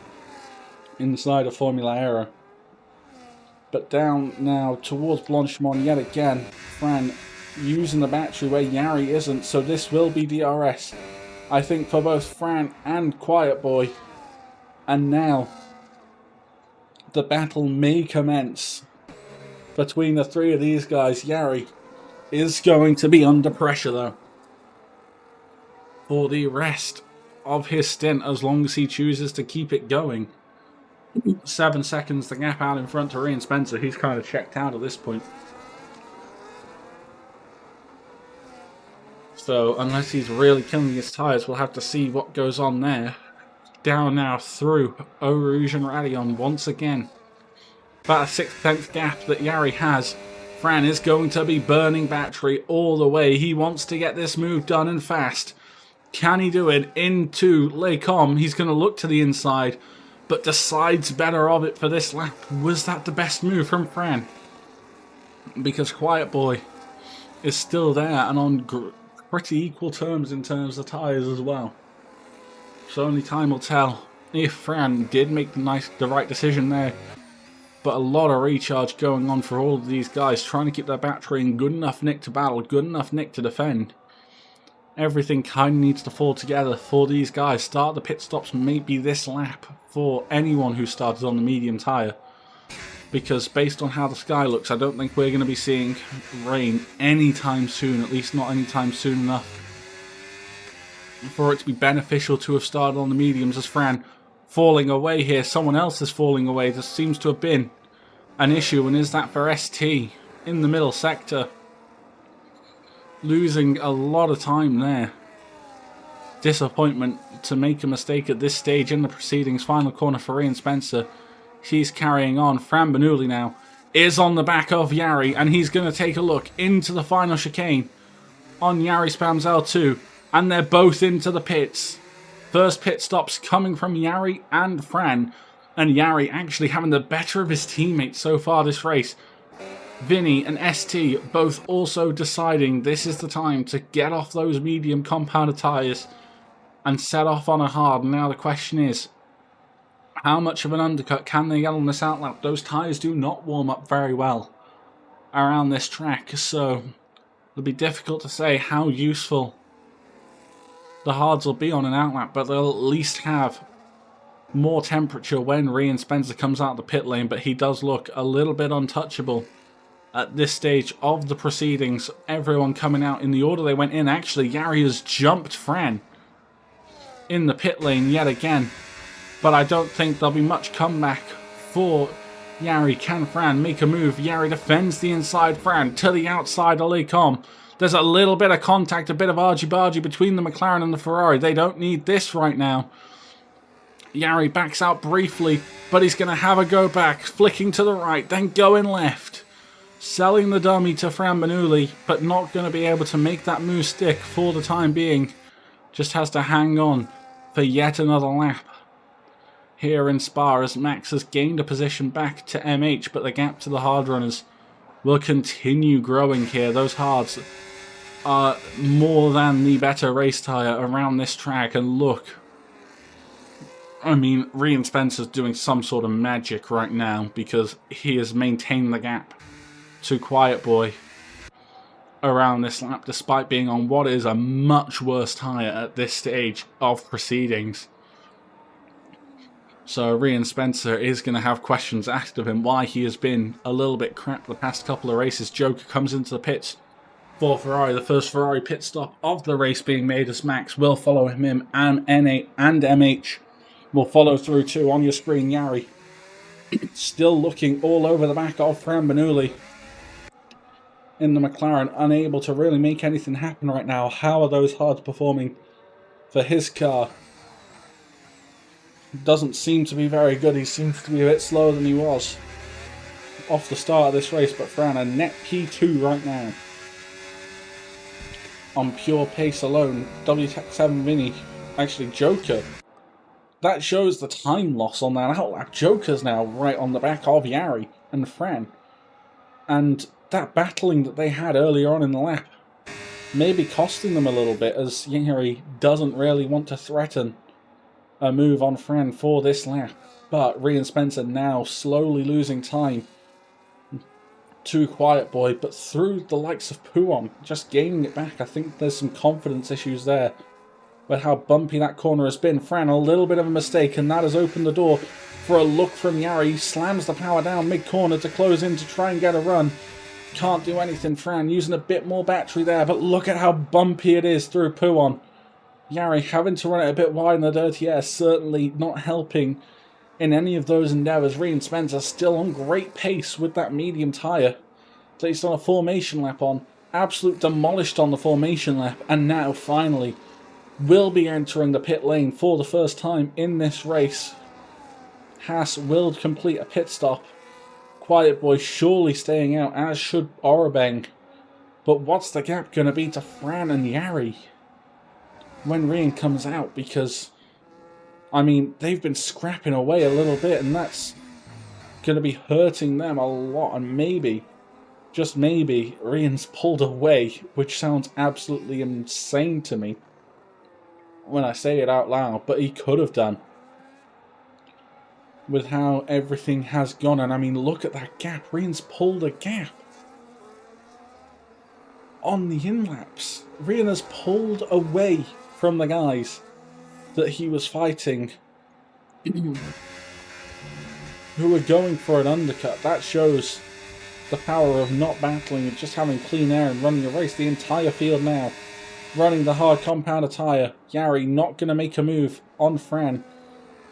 inside of Formula Aero. But down now towards Blanchimont yet again. Fran using the battery where Yari isn't, so this will be DRS, I think, for both Fran and Quiet Boy. And now the battle may commence between the 3 of these guys. Yari is going to be under pressure though for the rest of his stint, as long as he chooses to keep it going. 7 seconds the gap out in front to Ryan Spencer. He's kind of checked out at this point. So unless he's really killing his tyres, we'll have to see what goes on there. Down now through Eau Rouge and Radion once again. About a 6/10 gap that Yari has. Fran is going to be burning battery all the way. He wants to get this move done and fast. Can he do it into Les Combes? He's going to look to the inside, but decides better of it for this lap. Was that the best move from Fran? Because Quiet Boy is still there and on pretty equal terms in terms of tyres as well. So only time will tell if Fran did make the right decision there. But a lot of recharge going on for all of these guys, trying to keep their battery in good enough nick to battle, good enough nick to defend. Everything kind of needs to fall together for these guys. Start the pit stops maybe this lap for anyone who started on the medium tyre. Because based on how the sky looks, I don't think we're going to be seeing rain anytime soon. At least not anytime soon enough for it to be beneficial to have started on the mediums. As Fran falling away here. Someone else is falling away. There seems to have been an issue, and is that for ST in the middle sector. Losing a lot of time there disappointment to make a mistake at this stage in the proceedings. Final corner for Ian Spencer. He's carrying on. Fran Bernoulli now is on the back of Jari, and he's going to take a look into the final chicane on Jari Spams L2, and they're both into the pits. First pit stops coming from Jari and Fran, and Jari actually having the better of his teammates so far this race. Vinny and ST both also deciding this is the time to get off those medium compounded tyres and set off on a hard. Now the question is, how much of an undercut can they get on this outlap? Those tyres do not warm up very well around this track, so it'll be difficult to say how useful the hards will be on an outlap, but they'll at least have more temperature when Rian Spencer comes out of the pit lane. But he does look a little bit untouchable at this stage of the proceedings. Everyone coming out in the order they went in. Actually, Jari has jumped Fran in the pit lane yet again, but I don't think there'll be much comeback for Jari. Can Fran make a move? Jari defends the inside. Fran to the outside of Lecom. There's a little bit of contact, a bit of argy-bargy between the McLaren and the Ferrari. They don't need this right now. Jari backs out briefly, but he's going to have a go back, flicking to the right, then going left. Selling the dummy to Fran Bernoulli, but not going to be able to make that move stick for the time being. Just has to hang on for yet another lap here in Spa, as Max has gained a position back to MH, but the gap to the hard runners will continue growing here. Those hards are more than the better race tyre around this track, and look, I mean, Rian Spencer's doing some sort of magic right now because he has maintained the gap to Quiet Boy around this lap, despite being on what is a much worse tyre at this stage of proceedings. So Rian Spencer is going to have questions asked of him why he has been a little bit crap the past couple of races. Joker comes into the pits for Ferrari, the first Ferrari pit stop of the race being made, as Max will follow him in, and NA and MH will follow through too. On your screen, Jari still looking all over the back of Fran Bernoulli in the McLaren, unable to really make anything happen right now. How are those hards performing for his car? Doesn't seem to be very good. He seems to be a bit slower than he was off the start of this race, but Fran a net P2 right now on pure pace alone. W7 Vinny, actually Joker, that shows the time loss on that outlap. Joker's now right on the back of Jari and Fran, and that battling that they had earlier on in the lap may be costing them a little bit, as Jari doesn't really want to threaten a move on Fran for this lap. But Rian Spencer now slowly losing time to Quiet Boy, but through the likes of Puon, just gaining it back. I think there's some confidence issues there with how bumpy that corner has been. Fran, a little bit of a mistake, and that has opened the door for a look from Jari. He slams the power down mid-corner to close in to try and get a run. Can't do anything. Fran using a bit more battery there, but look at how bumpy it is through Puon. Jari having to run it a bit wide in the dirty air, certainly not helping in any of those endeavours. Rian Spencer still on great pace with that medium tyre that he's done a formation lap on. Absolute demolished on the formation lap, and now finally will be entering the pit lane for the first time in this race. Haas will complete a pit stop. Quiet Boy surely staying out, as should Orobeng. But what's the gap going to be to Fran and Jari when Rian comes out? Because, I mean, they've been scrapping away a little bit, and that's going to be hurting them a lot. And maybe, just maybe, Rian's pulled away, which sounds absolutely insane to me when I say it out loud, but he could have done with how everything has gone. And I mean, look at that gap. Rian's pulled a gap on the in-laps. Rian has pulled away from the guys that he was fighting who were going for an undercut. That shows the power of not battling and just having clean air and running a race. The entire field now running the hard compounder tyre. Jari not going to make a move on Fran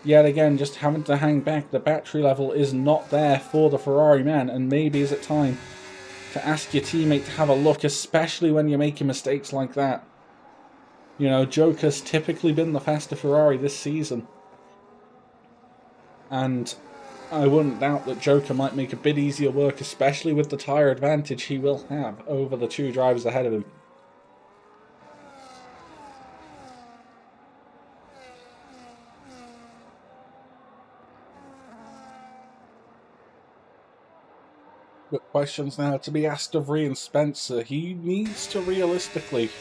yet again, just having to hang back. The battery level is not there for the Ferrari man, and maybe is it time to ask your teammate to have a look, especially when you're making mistakes like that. You know, Joker's typically been the faster Ferrari this season. And I wouldn't doubt that Joker might make a bit easier work, especially with the tyre advantage he will have over the two drivers ahead of him. But questions now to be asked of Ryan Spencer. He needs to realistically,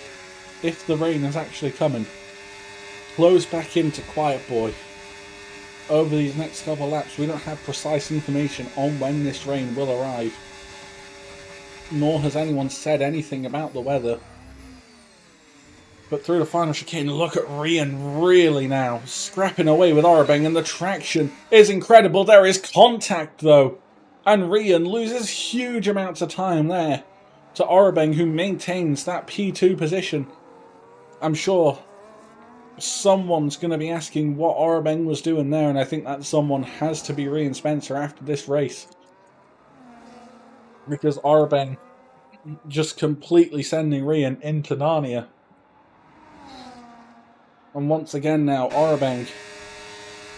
if the rain is actually coming, close back into Quiet Boy. Over these next couple of laps, we don't have precise information on when this rain will arrive. Nor has anyone said anything about the weather. But through the final chicane, look at Ryan really now scrapping away with Orabeng, and the traction is incredible. There is contact though, and Ryan loses huge amounts of time there to Orabeng, who maintains that P2 position. I'm sure someone's going to be asking what Orabeng was doing there, and I think that someone has to be Ryan Spencer after this race, because Orabeng just completely sending Ryan into Narnia. And once again now, Orabeng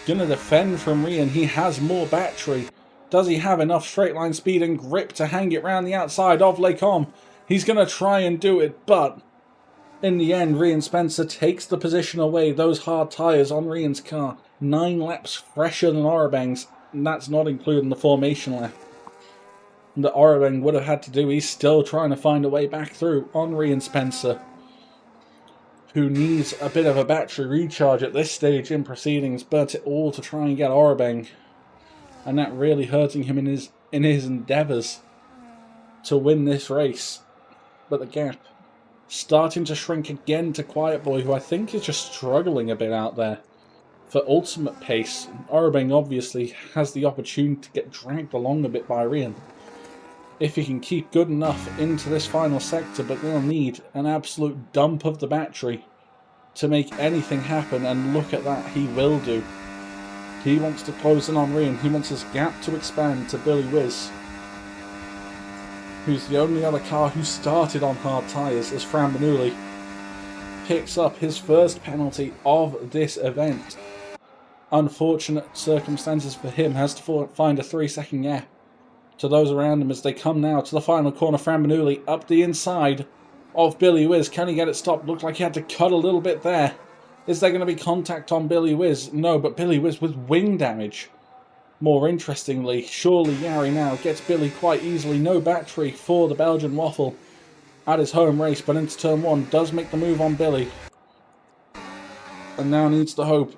going to defend from Ryan. He has more battery. Does he have enough straight line speed and grip to hang it round the outside of Lecombe? He's going to try and do it, but in the end, Ryan Spencer takes the position away. Those hard tyres on Ryan's car, 9 laps fresher than Orabeng's, and that's not including the formation lap that Orabeng would have had to do. He's still trying to find a way back through on Ryan Spencer, who needs a bit of a battery recharge at this stage in proceedings, burnt it all to try and get Orabeng, and that really hurting him in his endeavours to win this race. But the gap starting to shrink again to Quiet Boy, who I think is just struggling a bit out there for ultimate pace. Orabeng obviously has the opportunity to get dragged along a bit by Ryan if he can keep good enough into this final sector, but they'll need an absolute dump of the battery to make anything happen, and look at that, he will do. He wants to close in on Ryan. He wants his gap to expand to Billy Whiz, who's the only other car who started on hard tyres, as Fran Bernoulli picks up his first penalty of this event. Unfortunate circumstances for him, has to find a 3-second gap to those around him as they come now to the final corner. Fran Bernoulli up the inside of Billy Whiz. Can he get it stopped? Looked like he had to cut a little bit there. Is there going to be contact on Billy Whiz? No, but Billy Whiz with wing damage. More interestingly, surely Yari now gets Billy quite easily. No battery for the Belgian Waffle at his home race, but into turn 1 does make the move on Billy, and now needs to hope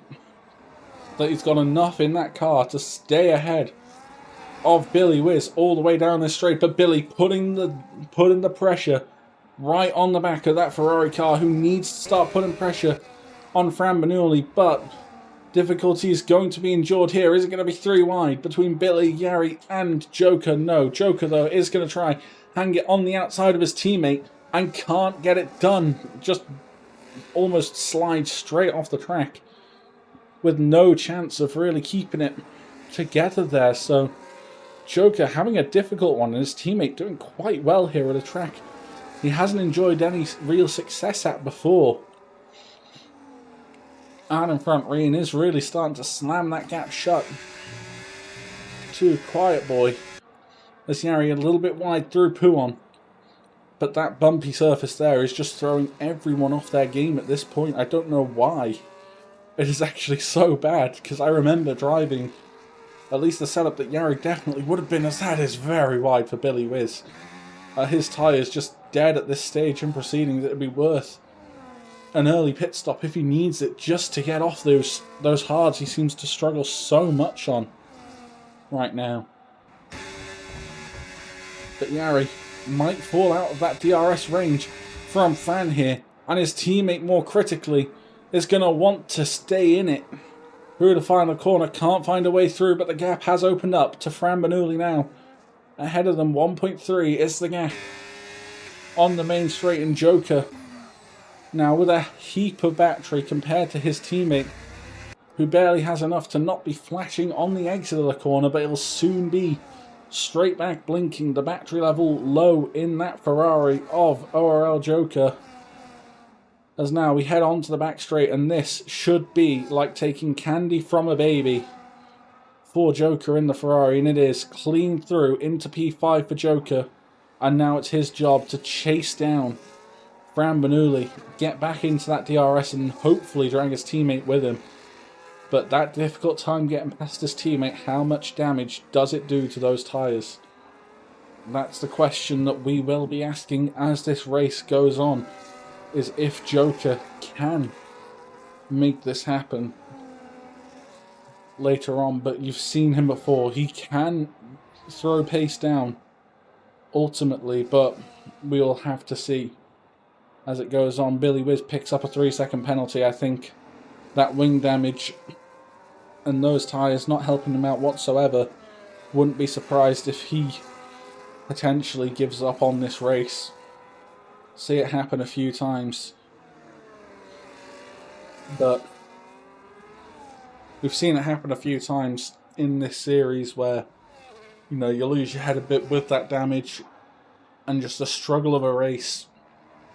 that he's got enough in that car to stay ahead of Billy Whiz all the way down the straight. But Billy putting the pressure right on the back of that Ferrari car, who needs to start putting pressure on Fran Bernoulli, but difficulty is going to be endured here. Is it going to be 3 wide between Billy, Yari and Joker? No. Joker, though, is going to try hang it on the outside of his teammate and can't get it done. Just almost slides straight off the track with no chance of really keeping it together there. So Joker having a difficult one, and his teammate doing quite well here at a track he hasn't enjoyed any real success at before. Out in front, Ryan is really starting to slam that gap shut to Quiet Boy. As Yari a little bit wide through Pouon, but that bumpy surface there is just throwing everyone off their game at this point. I don't know why. It is actually so bad, because I remember driving at least the setup that Yari definitely would have been, as that is very wide for Billy Whiz. His tyre's just dead at this stage in proceedings. It would be worth an early pit stop if he needs it, just to get off those hards he seems to struggle so much on right now. But Yari might fall out of that DRS range from Fran here, and his teammate, more critically, is going to want to stay in it. Through the final corner, can't find a way through, but the gap has opened up to Fran Bernoulli now. Ahead of them, 1.3 is the gap on the main straight, and Joker now with a heap of battery compared to his teammate, who barely has enough to not be flashing on the exit of the corner, but it'll soon be straight back blinking. The battery level low in that Ferrari of ORL Joker. As now we head on to the back straight, and this should be like taking candy from a baby for Joker in the Ferrari, and it is clean through into P5 for Joker, and now it's his job to chase down Fran Bernoulli, get back into that DRS and hopefully drag his teammate with him. But that difficult time getting past his teammate, how much damage does it do to those tyres? That's the question that we will be asking as this race goes on, is if Joker can make this happen later on. But you've seen him before, he can throw pace down ultimately, but we'll have to see as it goes on. Billy Wiz picks up a 3-second penalty. I think that wing damage and those tyres not helping him out whatsoever. Wouldn't be surprised if he potentially gives up on this race. See it happen a few times. But we've seen it happen a few times in this series where, you know, you lose your head a bit with that damage and just the struggle of a race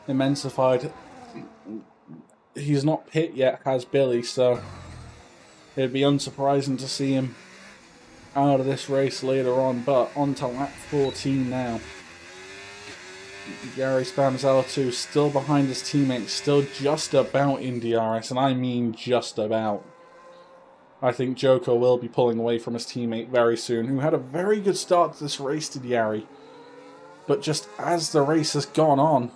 immensified. He's not pit yet, has Billy, so it'd be unsurprising to see him out of this race later on. But on to lap 14 now. Gary Spamzella too, still behind his teammates, still just about in DRS, and I mean just about. I think Joker will be pulling away from his teammate very soon, who had a very good start to this race, did Yari. But just as the race has gone on,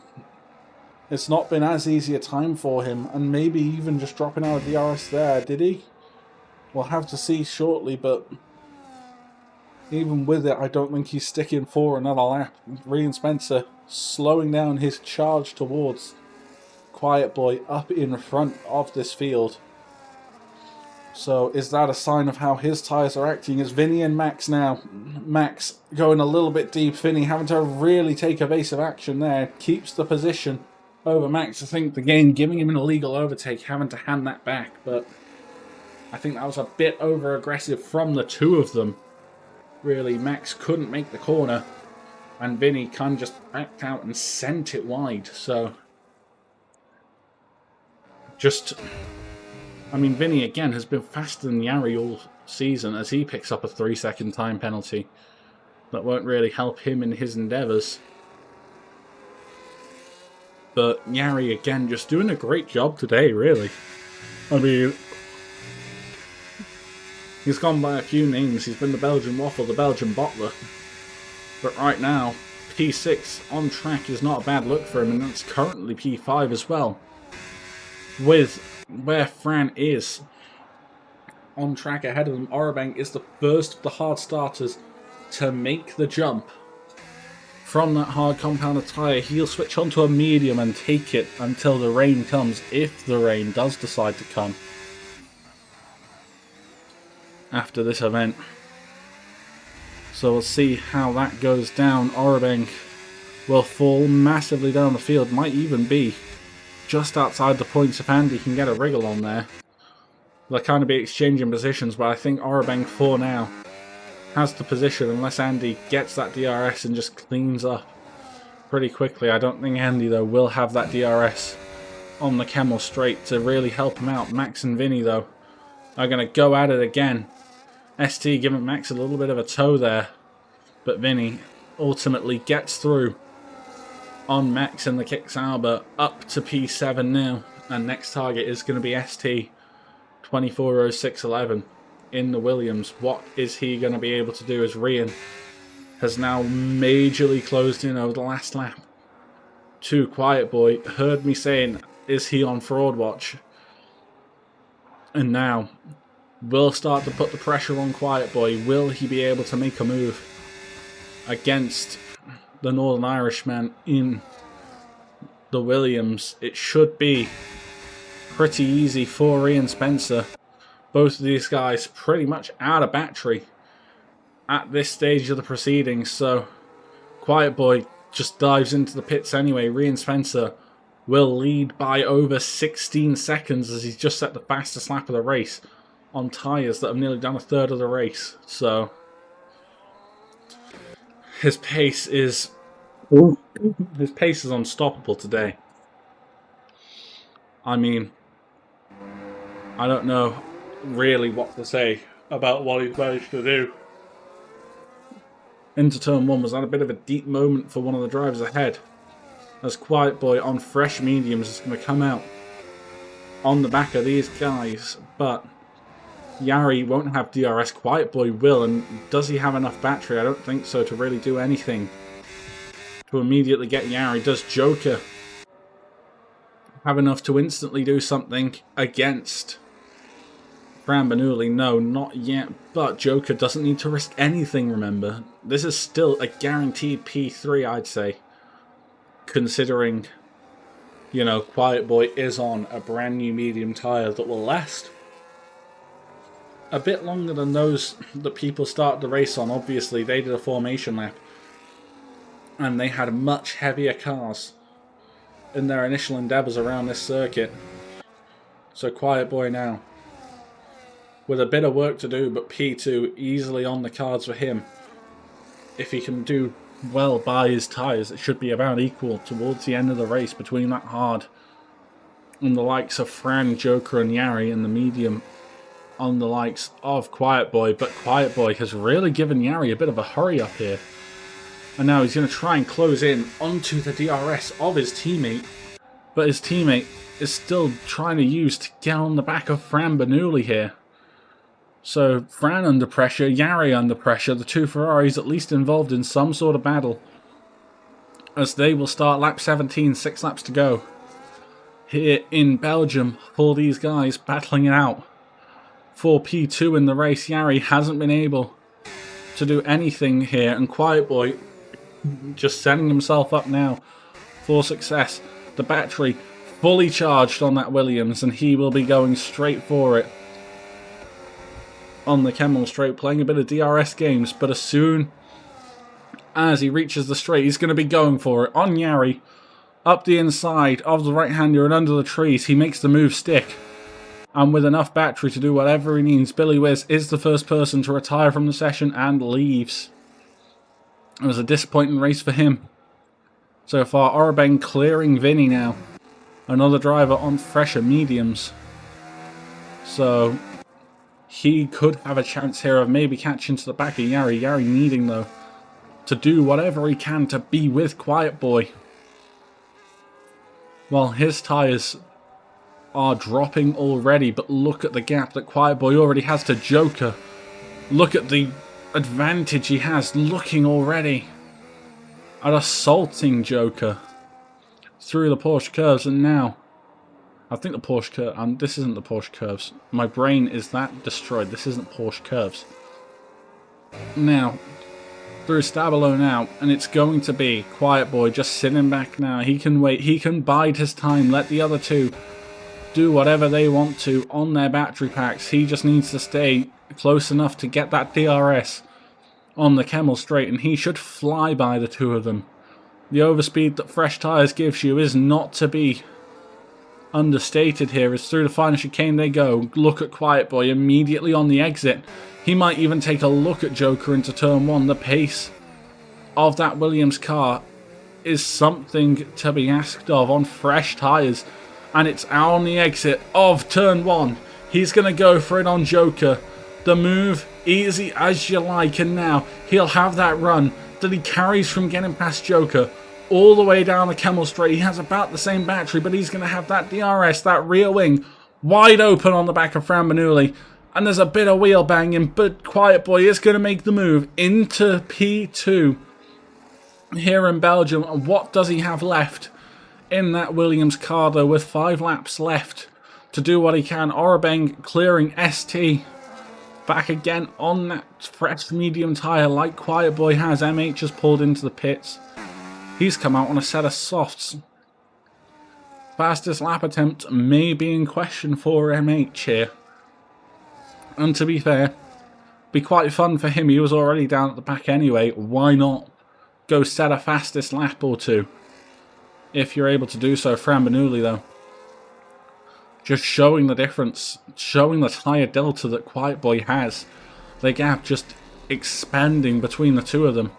it's not been as easy a time for him, and maybe even just dropping out of DRS there, did he? We'll have to see shortly, but even with it, I don't think he's sticking for another lap. Rian Spencer slowing down his charge towards Quiet Boy up in front of this field. So is that a sign of how his tyres are acting? It's Vinny and Max now. Max going a little bit deep. Vinny having to really take evasive action there. Keeps the position over Max. I think the game giving him an illegal overtake, having to hand that back. But I think that was a bit over aggressive from the two of them. Really, Max couldn't make the corner, and Vinny kind of just backed out and sent it wide. So, I mean, Vinny again has been faster than Yari all season as he picks up a 3-second time penalty. That won't really help him in his endeavours. But Yari again just doing a great job today, really. I mean, he's gone by a few names. He's been the Belgian Waffle, the Belgian Bottler. But right now, P6 on track is not a bad look for him, and that's currently P5 as well. With where Fran is on track ahead of them, Orabank is the first of the hard starters to make the jump from that hard compounded tyre. He'll switch onto a medium and take it until the rain comes, if the rain does decide to come after this event. So we'll see how that goes down. Orabank will fall massively down the field, might even be just outside the points if Andy can get a wriggle on there. They'll kind of be exchanging positions, but I think Orabank for now has the position unless Andy gets that DRS and just cleans up pretty quickly. I don't think Andy though will have that DRS on the Camel straight to really help him out. Max and Vinny though are going to go at it again. ST giving Max a little bit of a tow there, but Vinny ultimately gets through on Max and the Kick Sauber up to P7 now, and next target is going to be ST 24:06:11 in the Williams. What is he going to be able to do as Rian has now majorly closed in over the last lap to Quiet Boy? Heard me saying, is he on fraud watch? And now will start to put the pressure on Quiet Boy. Will he be able to make a move against the Northern Irishman in the Williams? It should be pretty easy for Rian Spencer. Both of these guys pretty much out of battery at this stage of the proceedings, so Quiet Boy just dives into the pits anyway. Rian Spencer will lead by over 16 seconds as he's just set the fastest lap of the race on tyres that have nearly done a third of the race. So his pace is unstoppable today. I mean, I don't know really what to say about what he's managed to do. Into turn 1 was that a bit of a deep moment for one of the drivers ahead, as Quiet Boy on fresh mediums is going to come out on the back of these guys, but Yari won't have DRS, Quiet Boy will, and does he have enough battery? I don't think so to really do anything to immediately get Yari. Does Joker have enough to instantly do something against Fran Bernoulli? No, not yet, but Joker doesn't need to risk anything, remember. This is still a guaranteed P3, I'd say, considering, you know, Quiet Boy is on a brand new medium tyre that will last a bit longer than those that people start the race on. Obviously, they did a formation lap, and they had much heavier cars in their initial endeavours around this circuit. So Quiet Boy now, with a bit of work to do, but P2 easily on the cards for him. If he can do well by his tyres, it should be about equal towards the end of the race between that hard and the likes of Fran, Joker and Yari, and the medium on the likes of Quiet Boy. But Quiet Boy has really given Yari a bit of a hurry up here. And now he's going to try and close in onto the DRS of his teammate. But his teammate is still trying to use to get on the back of Fran Bernoulli here. So Fran under pressure, Yari under pressure, the two Ferraris at least involved in some sort of battle, as they will start lap 17, 6 laps to go. Here in Belgium, for these guys battling it out for P2 in the race. Yari hasn't been able to do anything here, and Quiet Boy just setting himself up now for success. The battery fully charged on that Williams, and he will be going straight for it on the Kemmel straight, playing a bit of DRS games, but as soon as he reaches the straight, he's going to be going for it on Yari, up the inside of the right-hander and under the trees. He makes the move stick, and with enough battery to do whatever he needs, Billy Wiz is the first person to retire from the session and leaves. It was a disappointing race for him so far. Orabeng clearing Vinny now, another driver on fresher mediums, so he could have a chance here of maybe catching to the back of Yari. Yari needing, though, to do whatever he can to be with Quiet Boy, while his tyres are dropping already. But look at the gap that Quiet Boy already has to Joker. Look at the advantage he has, looking already at assaulting Joker through the Porsche curves. And now I think the Porsche curve, this isn't the Porsche curves. My brain is that destroyed. This isn't Porsche curves. Now, through Stabilo now, and it's going to be Quiet Boy just sitting back now. He can wait. He can bide his time. Let the other two do whatever they want to on their battery packs. He just needs to stay close enough to get that DRS on the Kemmel straight, and he should fly by the two of them. The overspeed that fresh tyres gives you is not to be understated here. As through the final chicane they go. Look at Quiet Boy immediately on the exit. He might even take a look at Joker into turn 1. The pace of that Williams car is something to be asked of on fresh tyres, and it's on the exit of turn 1. He's going to go for it on Joker. The move, easy as you like, and now he'll have that run that he carries from getting past Joker all the way down the Kemmel straight. He has about the same battery, but he's going to have that DRS, that rear wing, wide open on the back of Fran Bernoulli. And there's a bit of wheel banging, but Quiet Boy is going to make the move into P2 here in Belgium. And what does he have left in that Williams car, though, with 5 laps left to do what he can? Orabeng clearing ST. Back again on that fresh medium tyre like Quiet Boy has. MH has pulled into the pits. He's come out on a set of softs. Fastest lap attempt may be in question for MH here. And to be fair, be quite fun for him. He was already down at the back anyway. Why not go set a fastest lap or two if you're able to do so? Fran Bernoulli, though, just showing the difference, showing the tyre delta that Quiet Boy has. The gap just expanding between the two of them,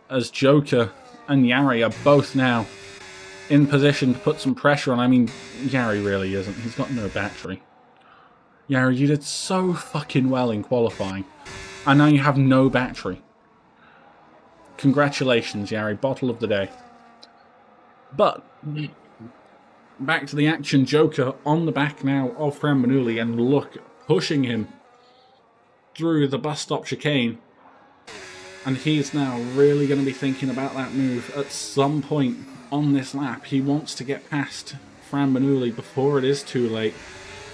as Joker and Yari are both now in position to put some pressure on. I mean, Yari really isn't. He's got no battery. Yari, you did so fucking well in qualifying, and now you have no battery. Congratulations, Yari. Bottle of the day. But back to the action. Joker on the back now of Fran Manuli, and look, pushing him through the bus stop chicane. And he's now really going to be thinking about that move at some point on this lap. He wants to get past Fran Manuli before it is too late.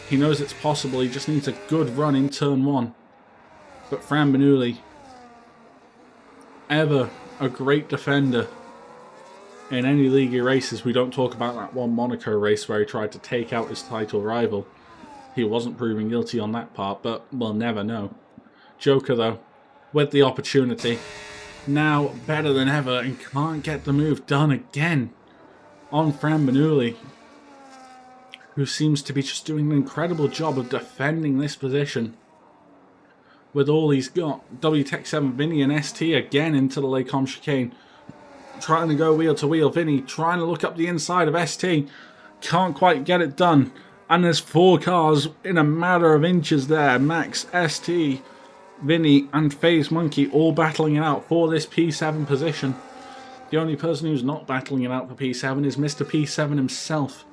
He knows it's possible, he just needs a good run in turn 1. But Fran Manuli, ever a great defender in any league races. We don't talk about that one Monaco race where he tried to take out his title rival. He wasn't proven guilty on that part, but we'll never know. Joker, though, with the opportunity, now better than ever, and can't get the move done again on Fran Manuli, who seems to be just doing an incredible job of defending this position with all he's got. WTEC 7 Vinny and ST again into the Lacombe chicane, trying to go wheel to wheel. Vinny trying to look up the inside of ST, can't quite get it done, and there's 4 cars in a matter of inches there. Max, ST, Vinny and FaZe Monkey all battling it out for this P7 position. The only person who's not battling it out for P7 is Mr. P7 himself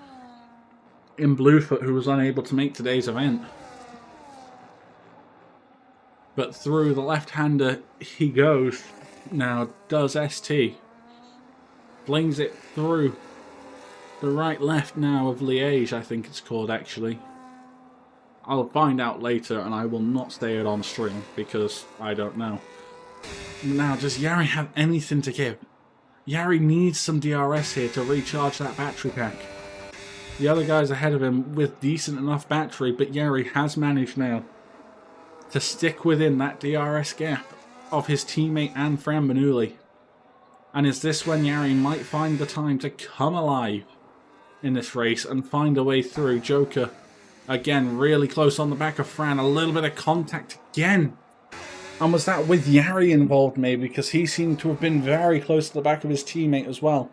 in Bluefoot, who was unable to make today's event. But through the left-hander he goes. Now does ST. Flings it through the right-left now of Liège, I think it's called actually. I'll find out later, and I will not stay it on stream because I don't know. Now, does Yari have anything to give? Yari needs some DRS here to recharge that battery pack. The other guys ahead of him with decent enough battery, but Yari has managed now to stick within that DRS gap of his teammate and Fran Manuli. And is this when Yari might find the time to come alive in this race and find a way through? Joker again, really close on the back of Fran. A little bit of contact again. And was that with Yari involved maybe? Because he seemed to have been very close to the back of his teammate as well.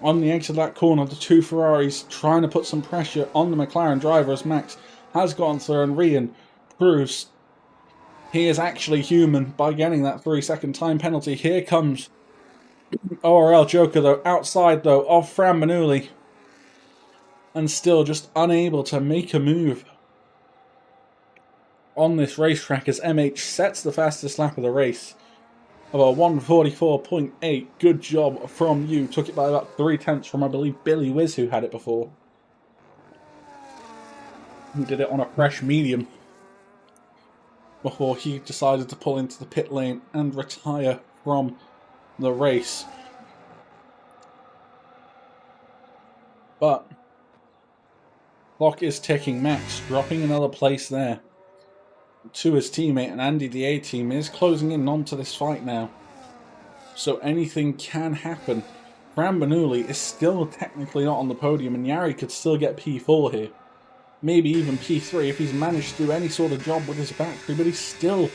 On the edge of that corner, the 2 Ferraris trying to put some pressure on the McLaren driver as Max has gone through, and Rian proves he is actually human by getting that 3-second time penalty. Here comes ORL Joker though, outside though of Fran Manuli, and still just unable to make a move on this racetrack as MH sets the fastest lap of the race of a 1:44.8. Good job from you. Took it by about 3/10 from, I believe, Billy Wiz, who had it before. He did it on a fresh medium before he decided to pull into the pit lane and retire from the race. But clock is ticking. Max dropping another place there to his teammate, and Andy the A-Team is closing in onto this fight now. So anything can happen. Fran Manuli is still technically not on the podium, and Yari could still get P4 here. Maybe even P3 if he's managed to do any sort of job with his battery, but he's still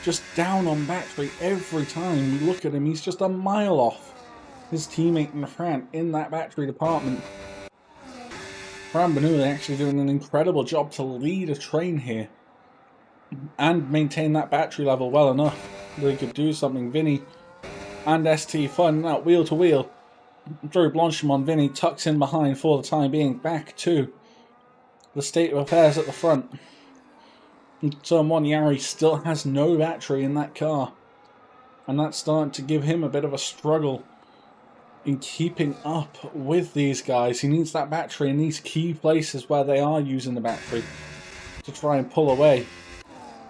just down on battery every time we look at him. He's just a mile off his teammate and Fran in that battery department. Fran Manuli actually doing an incredible job to lead a train here and maintain that battery level well enough that he could do something. Vinny and ST finding out wheel to wheel. Drew Blanchimont, Vinny tucks in behind for the time being. Back to the state of affairs at the front. In turn 1, Yari still has no battery in that car, and that's starting to give him a bit of a struggle in keeping up with these guys. He needs that battery in these key places where they are using the battery to try and pull away.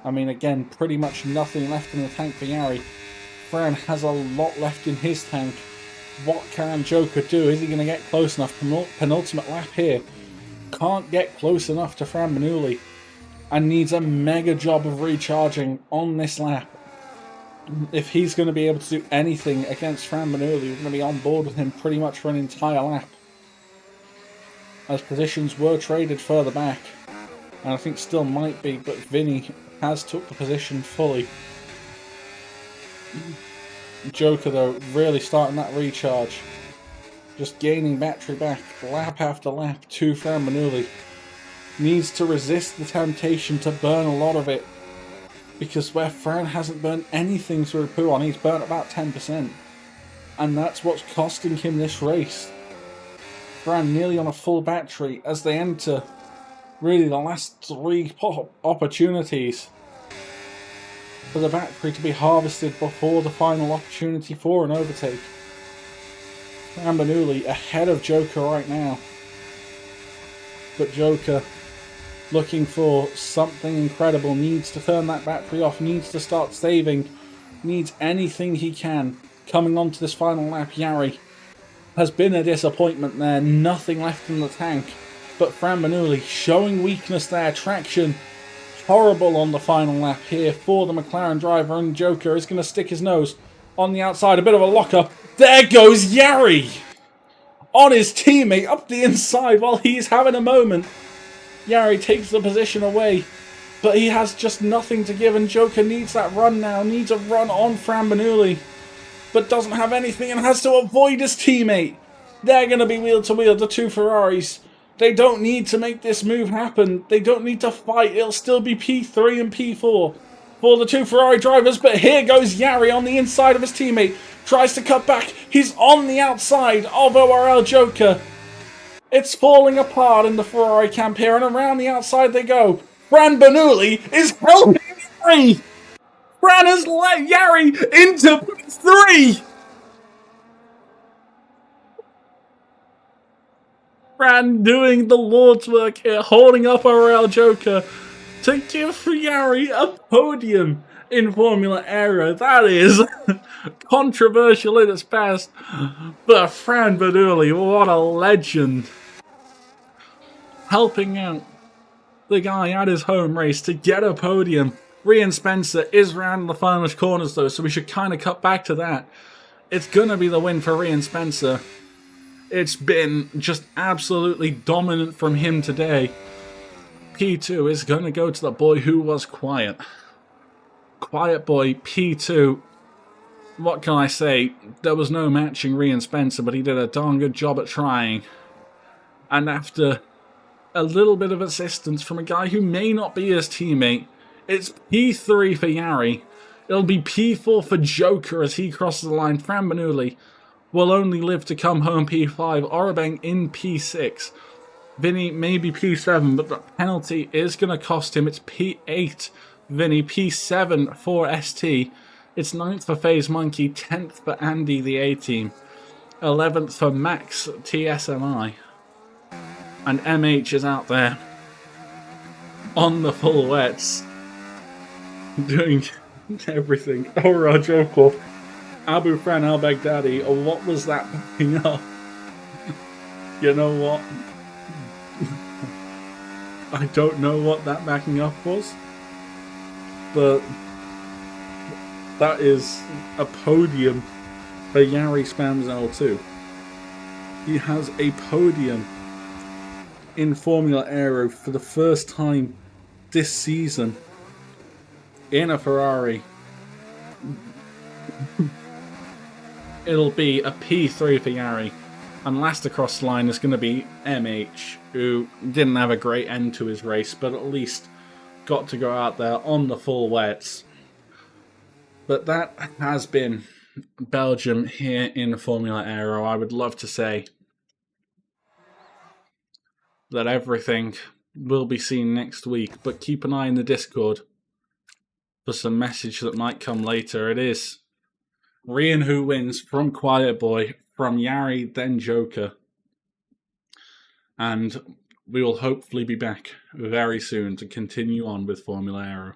I mean, again, pretty much nothing left in the tank for Yari. Fran has a lot left in his tank. What can Joker do? Is he going to get close enough? Penultimate lap here. Can't get close enough to Fran Manuli, and needs a mega job of recharging on this lap. If he's going to be able to do anything against Fran Manuli, we're going to be on board with him pretty much for an entire lap, as positions were traded further back, and I think still might be, but Vinny has took the position fully. Joker though really starting that recharge. just gaining battery back, lap after lap, to Fran Bernoulli. Needs to resist the temptation to burn a lot of it, because where Fran hasn't burnt anything through Pouon, he's burnt about 10%. And that's what's costing him this race. Fran nearly on a full battery as they enter really the last 3 opportunities for the battery to be harvested before the final opportunity for an overtake. Fran Bernoulli ahead of Joker right now. But Joker, looking for something incredible, needs to turn that battery off, needs to start saving, needs anything he can. Coming onto this final lap, Jari has been a disappointment there, nothing left in the tank. But Fran Bernoulli showing weakness there, traction horrible on the final lap here for the McLaren driver, and Joker is going to stick his nose on the outside, a bit of a locker. There goes Jari on his teammate up the inside while he's having a moment. Jari takes the position away, but he has just nothing to give, and Joker needs that run now, needs a run on Fran Bernoulli, but doesn't have anything and has to avoid his teammate. They're going to be wheel to wheel, the 2 Ferraris. They don't need to make this move happen. They don't need to fight. It'll still be P3 and P4 for the 2 Ferrari drivers, but here goes Jari on the inside of his teammate. Tries to cut back. He's on the outside of ORL Joker. It's falling apart in the Ferrari camp here, and around the outside they go. Fran Bernoulli is helping Jari. Fran has let Jari into P3. Fran doing the Lord's work here, holding up ORL Joker to give Jari a podium in Formula Aero. That is controversial in its best, but Fran Bernoulli, what a legend. Helping out the guy at his home race to get a podium. Rian Spencer is round the finalist corners though, so we should kind of cut back to that. It's going to be the win for Rian Spencer. It's been just absolutely dominant from him today. P2 is going to go to the boy who was quiet. Quiet boy, P2. What can I say? There was no matching Rian Spencer, but he did a darn good job at trying. And after a little bit of assistance from a guy who may not be his teammate, it's P3 for Jari. It'll be P4 for Joker as he crosses the line. Fran Bernoulli will only live to come home P5. Orabeng in P6. Vinny maybe P7, but the penalty is going to cost him. It's P8 Vinny, P7 for ST. It's 9th for FaZe Monkey, 10th for Andy the A-Team, 11th for Max TSMI. And MH is out there on the full wets, doing everything. Oh, Rajoko. Abu Fran Al Baghdadi, what was that backing up? You know what? I don't know what that backing up was, but that is a podium for Jari Spamzel too. He has a podium in Formula Aero for the first time this season in a Ferrari. It'll be a P3 for Jari, and last across the line is going to be MH, who didn't have a great end to his race, but at least got to go out there on the full wets. But that has been Belgium here in Formula Aero. I would love to say that everything will be seen next week, but keep an eye in the Discord for some message that might come later. It is Rian who wins from Quiet Boy, from Jari, then Joker. And we will hopefully be back very soon to continue on with Formula Aero.